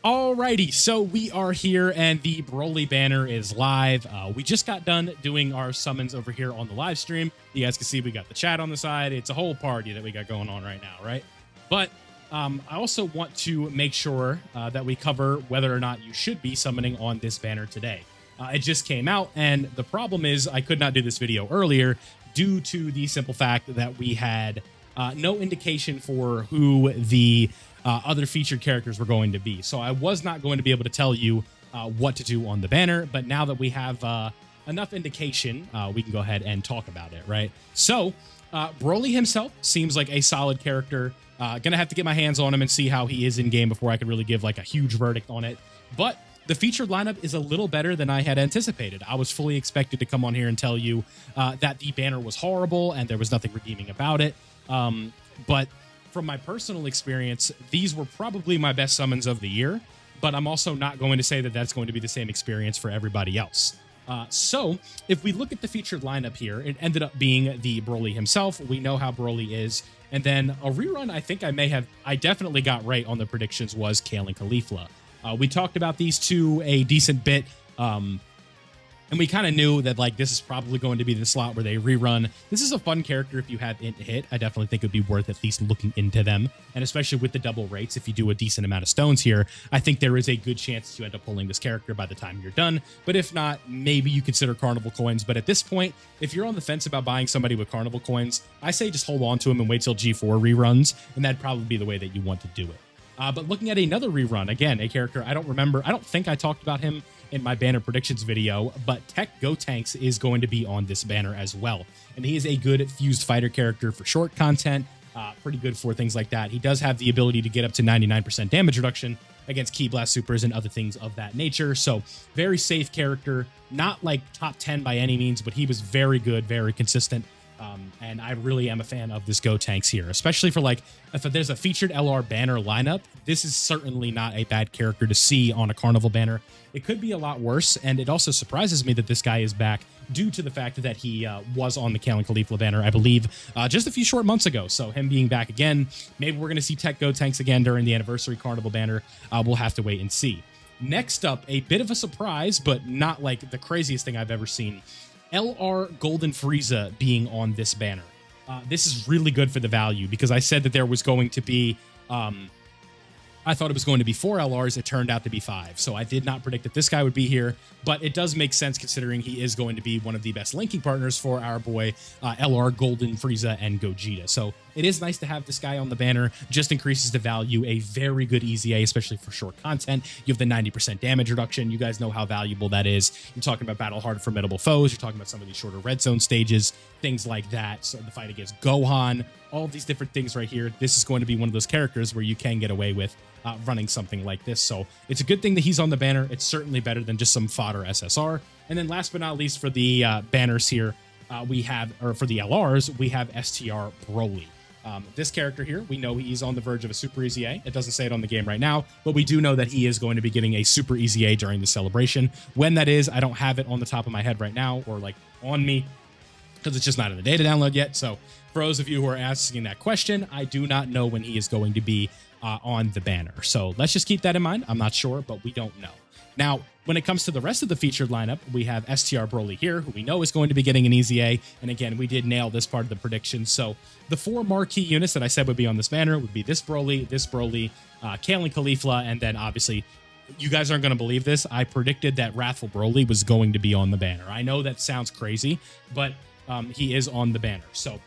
Alrighty, so we are here and the BROLY banner is live. We just got done doing our summons over here on the live stream. You guys can see we got the chat on the side. It's a whole party that we got going on right now, right? But I also want to make sure that we cover whether or not you should be summoning on this banner today. It just came out, and the problem is I could not do this video earlier due to the simple fact that we had no indication for who the other featured characters were going to be. So I was not going to be able to tell you what to do on the banner, but now that we have enough indication, we can go ahead and talk about it, right? So BROLY himself seems like a solid character. Gonna have to get my hands on him and see how he is in game before I could really give like a huge verdict on it. But the featured lineup is a little better than I had anticipated. I was fully expected to come on here and tell you that the banner was horrible and there was nothing redeeming about it. But from my personal experience, these were probably my best summons of the year, but I'm also not going to say that that's going to be the same experience for everybody else. So if we look at the featured lineup here, it ended up being the BROLY himself. We know how BROLY is. And then a rerun I think I definitely got right on the predictions was Kale and Caulifla. We talked about these two a decent bit. And we kind of knew that like this is probably going to be the slot where they rerun. This is a fun character if you have int hit. I definitely think it would be worth at least looking into them. And especially with the double rates, if you do a decent amount of stones here, I think there is a good chance to end up pulling this character by the time you're done. But if not, maybe you consider carnival coins. But at this point, if you're on the fence about buying somebody with carnival coins, I say just hold on to him and wait till G4 reruns. And that'd probably be the way that you want to do it. But looking at another rerun, again, a character I don't think I talked about him in my banner predictions video, but Tech Gotenks is going to be on this banner as well. And he is a good fused fighter character for short content, pretty good for things like that. He does have the ability to get up to 99% damage reduction against Ki Blast supers and other things of that nature. So very safe character, not like top 10 by any means, but he was very good, very consistent. And I really am a fan of this Gotenks here, especially for like, if there's a featured LR banner lineup, this is certainly not a bad character to see on a carnival banner. It could be a lot worse, and it also surprises me that this guy is back due to the fact that he was on the Kale and Caulifla banner, I believe, just a few short months ago. So him being back again, maybe we're going to see Tech Gotenks again during the anniversary carnival banner. We'll have to wait and see. Next up, a bit of a surprise, but not like the craziest thing I've ever seen. LR Golden Frieza being on this banner. This is really good for the value because I said that there was going to be, I thought it was going to be 4 LRs. It turned out to be 5. So I did not predict that this guy would be here, but it does make sense considering he is going to be one of the best linking partners for our boy LR Golden Frieza and Gogeta. So it is nice to have this guy on the banner. Just increases the value. A very good EZA, especially for short content. You have the 90% damage reduction. You guys know how valuable that is. You're talking about battle hard formidable foes. You're talking about some of these shorter red zone stages, things like that. So the fight against Gohan, all of these different things right here. This is going to be one of those characters where you can get away with running something like this. So it's a good thing that he's on the banner. It's certainly better than just some fodder SSR. And then last but not least, for the banners here, we have, or for the LRs, we have STR BROLY. This character here, we know he's on the verge of a super EZA. It doesn't say it on the game right now, but we do know that he is going to be getting a super EZA during the celebration. When that is, I don't have it on the top of my head right now or like on me because it's just not in the data download yet. So for those of you who are asking that question, I do not know when he is going to be on the banner. So let's just keep that in mind. I'm not sure, but we don't know. Now, when it comes to the rest of the featured lineup, we have STR BROLY here, who we know is going to be getting an EZA. And again, we did nail this part of the prediction. So the 4 marquee units that I said would be on this banner would be this BROLY, Kale and Caulifla, and then obviously, you guys aren't going to believe this, I predicted that Wrathful BROLY was going to be on the banner. I know that sounds crazy, but he is on the banner. So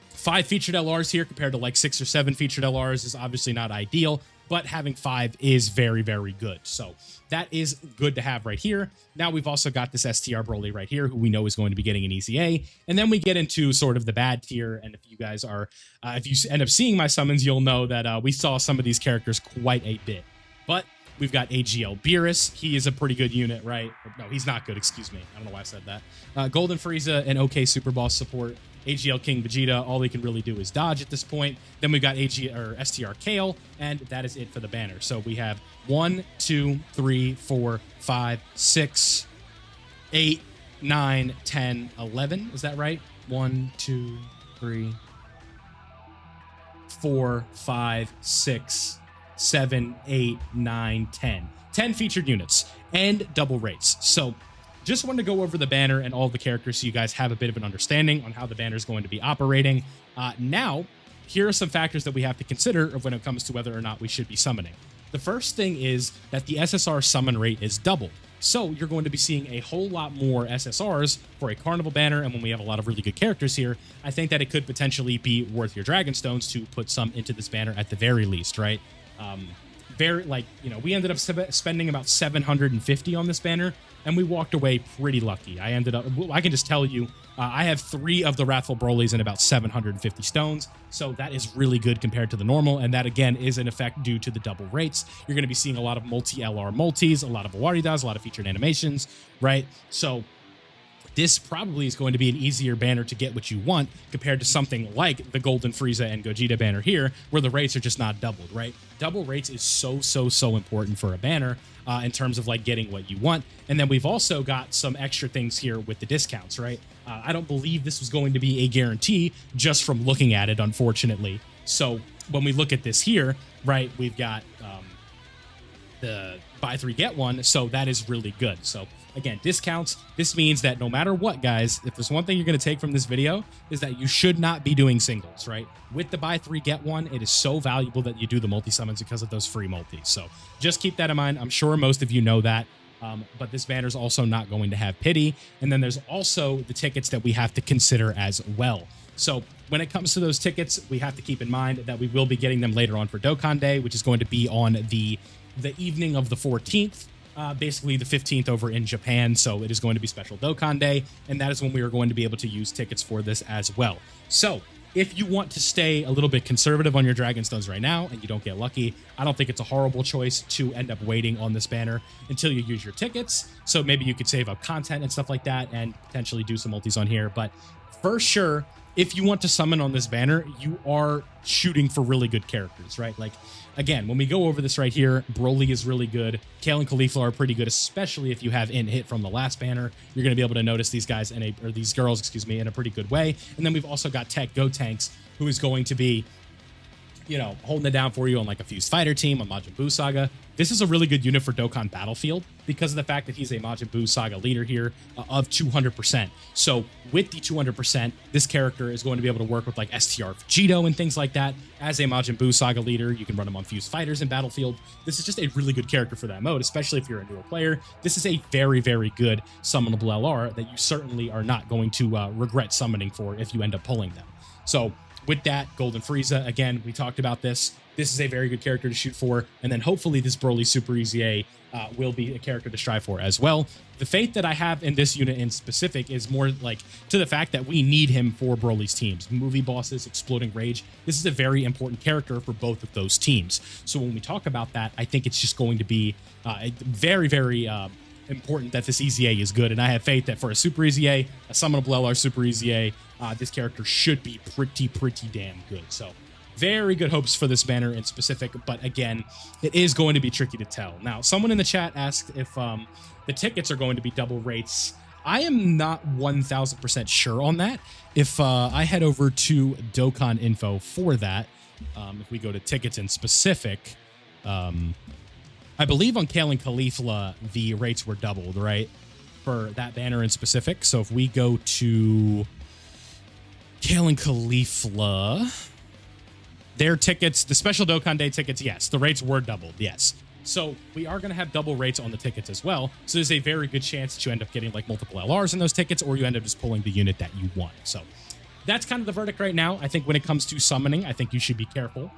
5 featured LRs here compared to like 6 or 7 featured LRs is obviously not ideal, but having 5 is very, very good. So that is good to have right here. Now we've also got this STR BROLY right here, who we know is going to be getting an EZA. And then we get into sort of the bad tier. And if you guys are, if you end up seeing my summons, you'll know that we saw some of these characters quite a bit. But we've got AGL Beerus. He is a pretty good unit, right? No, he's not good. Excuse me. I don't know why I said that. Golden Frieza and OK Super Boss support. AGL King Vegeta, all he can really do is dodge at this point. Then we got STR Kale, and that is it for the banner. So we have 1, 2, 3, 4, 5, 6, 8, 9, 10, 11. Is that right? 1, 2, 3, 4, 5, 6, 7, 8, 9, 10. 10 featured units and double rates. So just wanted to go over the banner and all the characters so you guys have a bit of an understanding on how the banner is going to be operating. Now, here are some factors that we have to consider when it comes to whether or not we should be summoning. The first thing is that the SSR summon rate is doubled. So you're going to be seeing a whole lot more SSRs for a Carnival banner, and when we have a lot of really good characters here, I think that it could potentially be worth your Dragon Stones to put some into this banner at the very least, right? We ended up spending about 750 on this banner, and we walked away pretty lucky. I can just tell you, I have 3 of the Wrathful Brolys and about 750 stones, so that is really good compared to the normal, and that again is in effect due to the double rates. You're going to be seeing a lot of multi-LR multis, a lot of Awaridas, a lot of featured animations, right? So this probably is going to be an easier banner to get what you want compared to something like the Golden Frieza and Gogeta banner here, where the rates are just not doubled, right? Double rates is so important for a banner in terms of like getting what you want. And then we've also got some extra things here with the discounts, right? I don't believe this was going to be a guarantee just from looking at it, unfortunately. So when we look at this here, right, we've got the buy 3 get 1, so that is really good. So again, discounts, this means that no matter what, guys, if there's one thing you're going to take from this video is that you should not be doing singles, right? With the buy 3 get 1, it is so valuable that you do the multi-summons because of those free multis. So just keep that in mind. I'm sure most of you know that. But this banner is also not going to have pity. And then there's also the tickets that we have to consider as well. So when it comes to those tickets, we have to keep in mind that we will be getting them later on for Dokkan Day, which is going to be on the evening of the 14th. Basically the 15th over in Japan, so it is going to be special Dokkan Day, and that is when we are going to be able to use tickets for this as well. So if you want to stay a little bit conservative on your Dragon Stones right now and you don't get lucky, I don't think it's a horrible choice to end up waiting on this banner until you use your tickets. So maybe you could save up content and stuff like that and potentially do some multis on here. But for sure, if you want to summon on this banner, you are shooting for really good characters, right? Like, again, when we go over this right here, BROLY is really good. Kale and Caulifla are pretty good, especially if you have in hit from the last banner. You're going to be able to notice these guys these girls, excuse me, in a pretty good way. And then we've also got Tech Gotenks, who is going to be, you know, holding it down for you on like a Fused Fighter team, on Majin Buu Saga. This is a really good unit for Dokkan Battlefield because of the fact that he's a Majin Buu Saga leader here of 200%. So with the 200%, this character is going to be able to work with like STR Vegito and things like that. As a Majin Buu Saga leader, you can run him on Fused Fighters in Battlefield. This is just a really good character for that mode, especially if you're a newer player. This is a very good summonable LR that you certainly are not going to regret summoning for if you end up pulling them. So with that, Golden Frieza, again, we talked about this. This is a very good character to shoot for. And then hopefully this BROLY Super Easy A will be a character to strive for as well. The faith that I have in this unit in specific is more like to the fact that we need him for BROLY's teams. Movie Bosses, Exploding Rage. This is a very important character for both of those teams. So when we talk about that, I think it's just going to be very important that this Easy A is good. And I have faith that for a Super Easy A summonable LR Super Easy A, this character should be pretty damn good. So very good hopes for this banner in specific, but again, it is going to be tricky to tell. Now, someone in the chat asked if the tickets are going to be double rates. I am not 1000% sure on that. If I head over to Dokkan info for that, if we go to tickets in specific, I believe on Kale and Caulifla, the rates were doubled, right? For that banner in specific. So if we go to Kale and Caulifla, their tickets, the special Dokkan Day tickets, yes, the rates were doubled, yes. So we are going to have double rates on the tickets as well. So there's a very good chance that you end up getting like multiple LRs in those tickets, or you end up just pulling the unit that you want. So that's kind of the verdict right now. I think when it comes to summoning, I think you should be careful.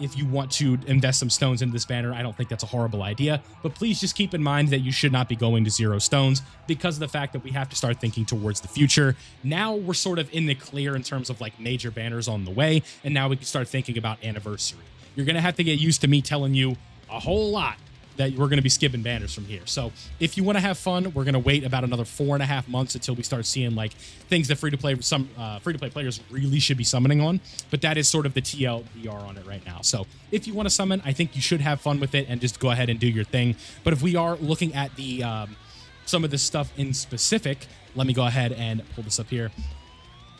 If you want to invest some stones into this banner, I don't think that's a horrible idea, but please just keep in mind that you should not be going to 0 stones because of the fact that we have to start thinking towards the future. Now we're sort of in the clear in terms of like major banners on the way, and now we can start thinking about anniversary. You're going to have to get used to me telling you a whole lot that we're going to be skipping banners from here. So if you want to have fun, we're going to wait about another 4.5 months until we start seeing like things that free-to-play players really should be summoning on. But that is sort of the TLDR on it right now. So if you want to summon, I think you should have fun with it and just go ahead and do your thing. But if we are looking at the some of this stuff in specific, let me go ahead and pull this up here.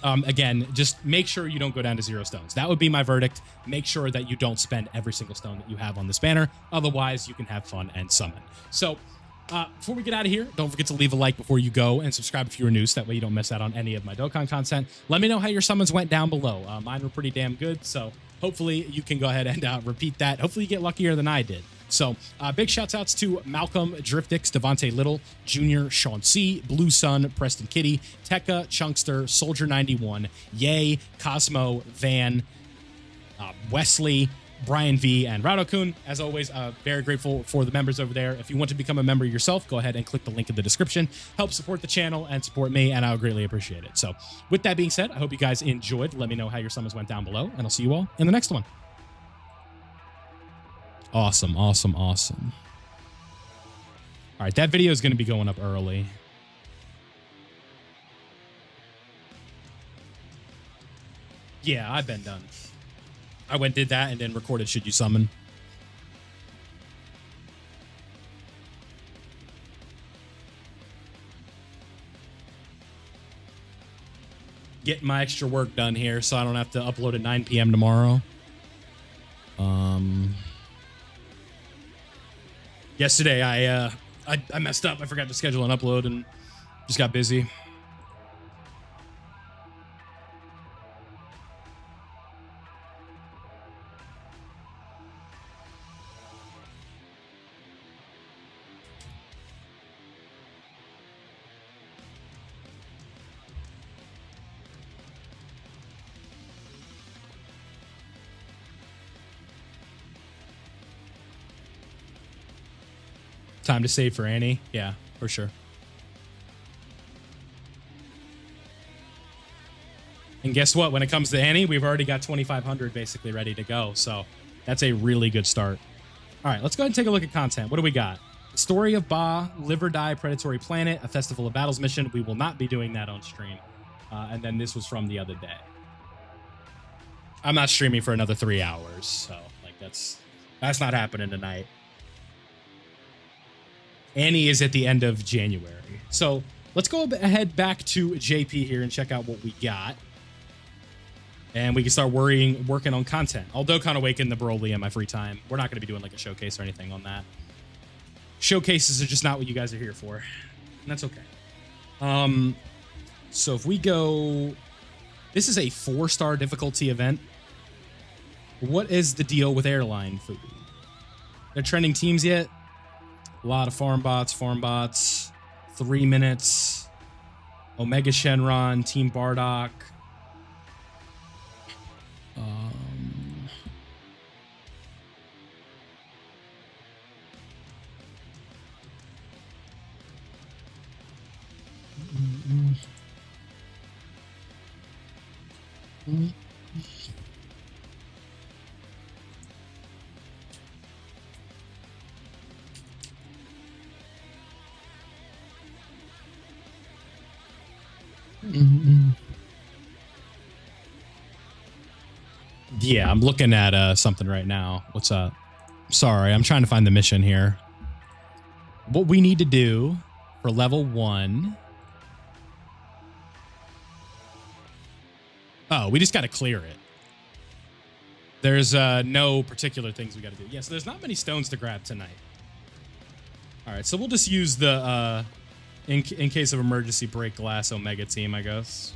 Again, just make sure you don't go down to 0 stones. That would be my verdict. Make sure that you don't spend every single stone that you have on this banner. Otherwise, you can have fun and summon. So before we get out of here, don't forget to leave a like before you go and subscribe if you're new, so that way you don't miss out on any of my Dokkan content. Let me know how your summons went down below. Mine were pretty damn good, so hopefully you can go ahead and repeat that. Hopefully you get luckier than I did. So big shouts outs to Malcolm, Driftix, Devontae Little, Junior, Sean C, Blue Sun, Preston Kitty, Tekka, Chunkster, Soldier 91, Yay, Cosmo, Van, Wesley, Brian V, and Rado-kun. As always, very grateful for the members over there. If you want to become a member yourself, go ahead and click the link in the description. Help support the channel and support me, and I would greatly appreciate it. So with that being said, I hope you guys enjoyed. Let me know how your summons went down below, and I'll see you all in the next one. Awesome, awesome, awesome. All right, that video is going to be going up early. Yeah, I've been done. I went did that and then recorded Should You Summon. Getting my extra work done here so I don't have to upload at 9 p.m. tomorrow. Yesterday I messed up. I forgot to schedule an upload and just got busy. Time to save for Annie. Yeah, for sure. And guess what? When it comes to Annie, we've already got 2,500 basically ready to go. So that's a really good start. All right, let's go ahead and take a look at content. What do we got? Story of Ba, Live or Die Predatory Planet, a Festival of Battles mission. We will not be doing that on stream. And then this was from the other day. I'm not streaming for another 3 hours. So like that's not happening tonight. Annie is at the end of January. So let's go ahead back to JP here and check out what we got. And we can start working on content. Although kind of waking the BROLY in my free time. We're not going to be doing like a showcase or anything on that. Showcases are just not what you guys are here for. And that's okay. So if we go... This is a 4-star difficulty event. What is the deal with airline food? They're trending teams yet? A lot of farm bots, 3 minutes, Omega Shenron, Team Bardock. Yeah, I'm looking at something right now. What's up? Sorry, I'm trying to find the mission here. What we need to do for level 1. Oh, we just got to clear it. There's no particular things we got to do. Yeah, so there's not many stones to grab tonight. All right, so we'll just use the, in case of emergency, break glass Omega team, I guess.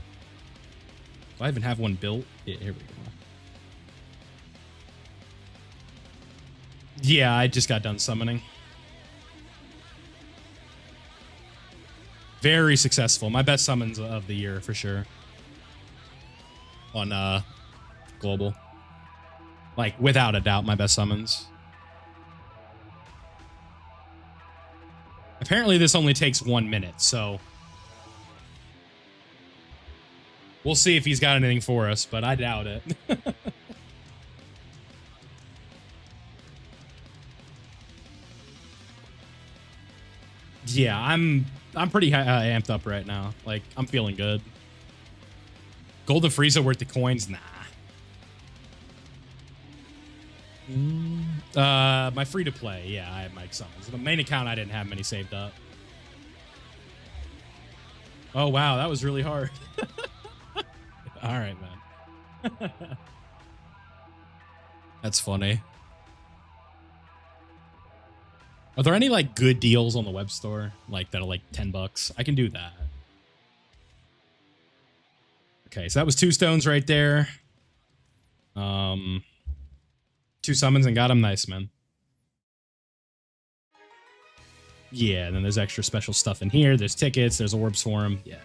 Do I even have one built? Yeah, here we go. Yeah, I just got done summoning. Very successful. My best summons of the year, for sure. On global. Like, without a doubt, my best summons. Apparently, this only takes 1 minute, so... We'll see if he's got anything for us, but I doubt it. Yeah, I'm pretty amped up right now. Like, I'm feeling good. Golden Frieza worth the coins? Nah. My free-to-play, yeah, I have my summons. The main account, I didn't have many saved up. Oh, wow. That was really hard. All right, man. That's funny. Are there any like good deals on the web store? Like that are like $10? I can do that. Okay, so that was 2 stones right there. 2 summons and got him. Nice, man. Yeah, and then there's extra special stuff in here. There's tickets. There's orbs for him. Yeah.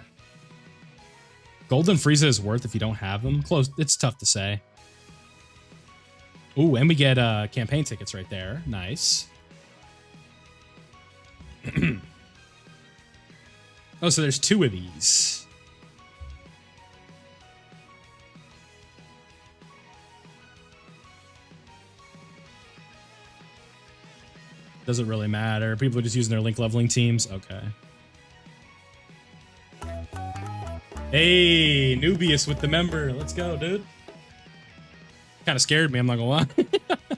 Golden Frieza is worth if you don't have them. Close. It's tough to say. Ooh, and we get campaign tickets right there. Nice. Oh, so there's 2 of these. Doesn't really matter. People are just using their link leveling teams. Okay. Hey, Nubius with the member. Let's go, dude. Kind of scared me, I'm not gonna lie.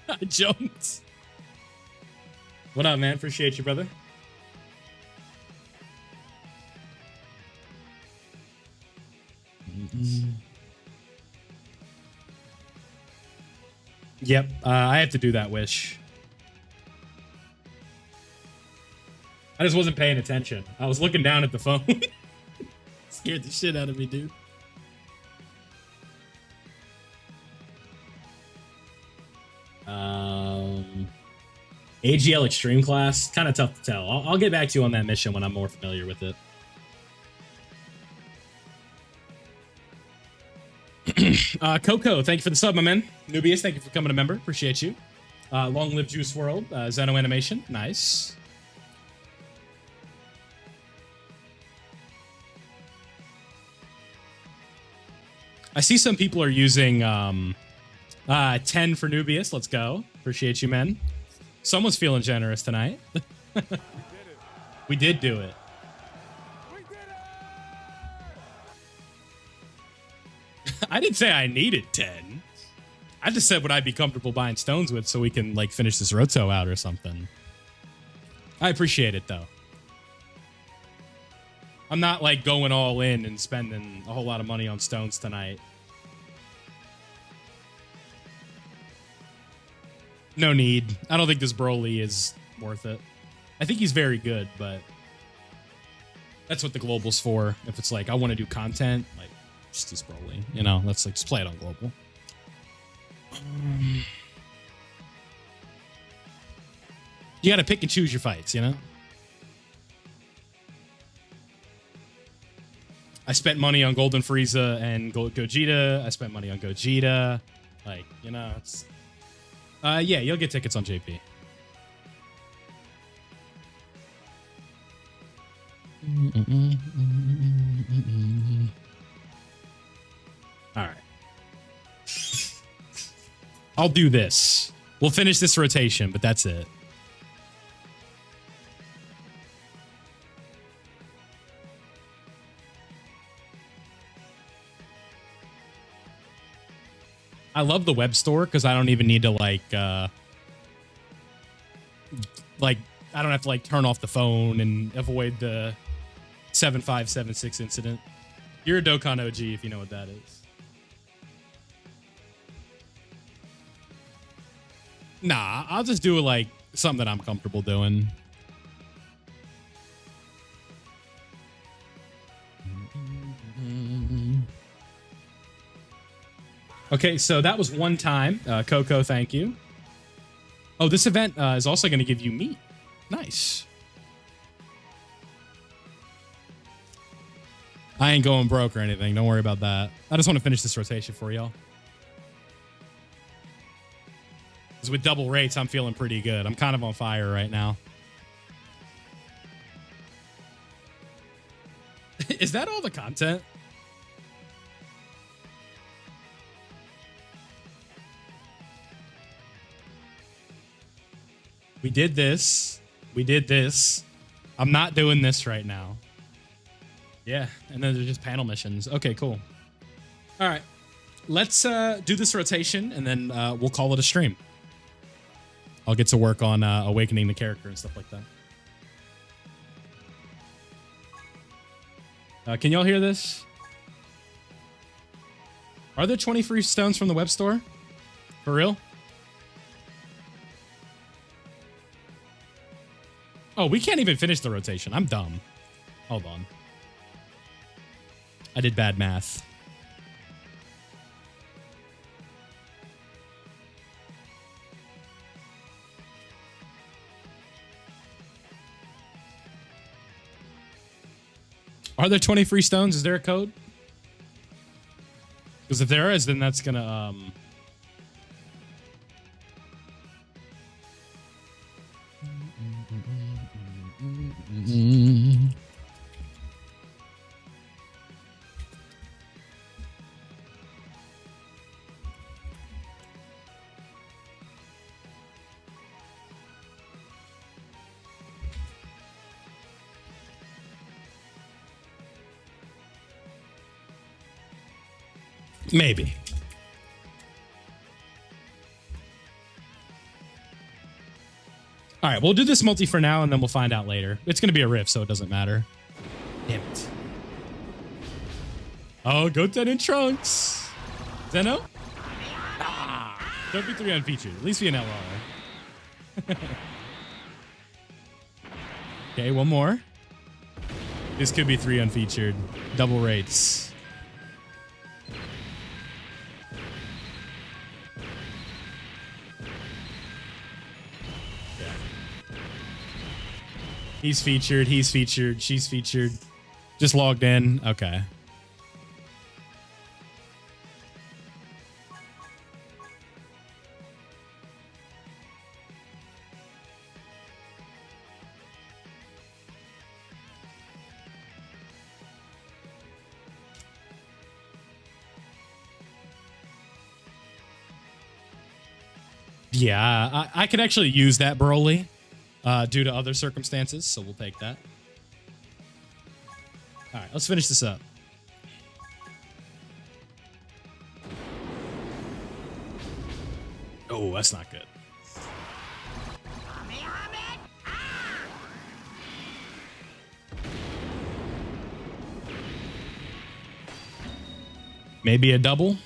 I jumped. What up, man? Appreciate you, brother. Yep, I have to do that wish. I just wasn't paying attention. I was looking down at the phone. Scared the shit out of me, dude. AGL Extreme Class, kind of tough to tell. I'll get back to you on that mission when I'm more familiar with it. Coco, thank you for the sub, my man. Nubius, thank you for becoming a member. Appreciate you. Long live Juice World. Zeno Animation, nice. I see some people are using 10 for Nubius. Let's go. Appreciate you, men. Someone's feeling generous tonight. We did do it. I didn't say I needed 10. I just said what I'd be comfortable buying stones with so we can like finish this Roto out or something. I appreciate it though. I'm not like going all in and spending a whole lot of money on stones tonight. No need. I don't think this Broly is worth it. I think he's very good, but that's what the global's for. If it's like, I want to do content, like, just use Broly. You know, let's like just play it on global. You got to pick and choose your fights, you know? I spent money on Golden Frieza and Gogeta. I spent money on Gogeta. Like, you know, it's... yeah, you'll get tickets on JP. All right. I'll do this. We'll finish this rotation, but that's it. I love the web store because I don't even need to like I don't have to like turn off the phone and avoid the 7576 incident. You're a Dokkan OG if you know what that is. Nah, I'll just do like something that I'm comfortable doing. Okay, so that was one time. Coco, thank you. Oh, this event is also going to give you meat. Nice. I ain't going broke or anything. Don't worry about that. I just want to finish this rotation for y'all. Because with double rates, I'm feeling pretty good. I'm kind of on fire right now. Is that all the content? We did this. We did this. I'm not doing this right now. Yeah, and then there's just panel missions. Okay, cool. All right. Let's do this rotation, and then we'll call it a stream. I'll get to work on awakening the character and stuff like that. Can y'all hear this? Are there 20 free stones from the web store? For real? Oh, we can't even finish the rotation. I'm dumb. Hold on. I did bad math. Are there 20 free stones? Is there a code? Because if there is, then that's gonna maybe. All right, we'll do this multi for now, and then we'll find out later. It's going to be a riff, so it doesn't matter. Damn it. Oh, Goten in Trunks. Zeno? Ah, don't be 3 unfeatured. At least be an LR. Okay, one more. This could be 3 unfeatured. Double rates. He's featured, she's featured. Just logged in. Okay. Yeah, I could actually use that BROLY. Due to other circumstances, so we'll take that. All right, let's finish this up. Oh, that's not good. Maybe a double?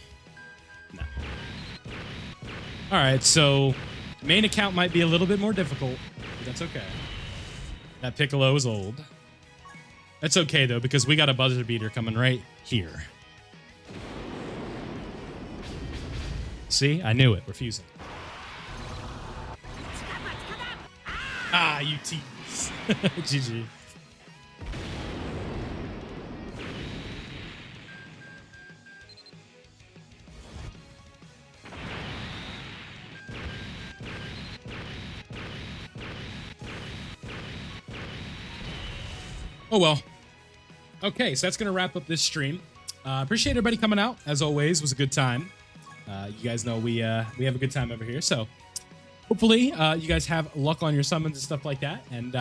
No. All right, so main account might be a little bit more difficult. That's okay. That Piccolo is old. That's okay, though, because we got a buzzer beater coming right here. See? I knew it. Refusing. Ah, you tease. GG. Oh, well. Okay, so that's going to wrap up this stream. Appreciate everybody coming out. As always, it was a good time. You guys know we have a good time over here. So hopefully you guys have luck on your summons and stuff like that. And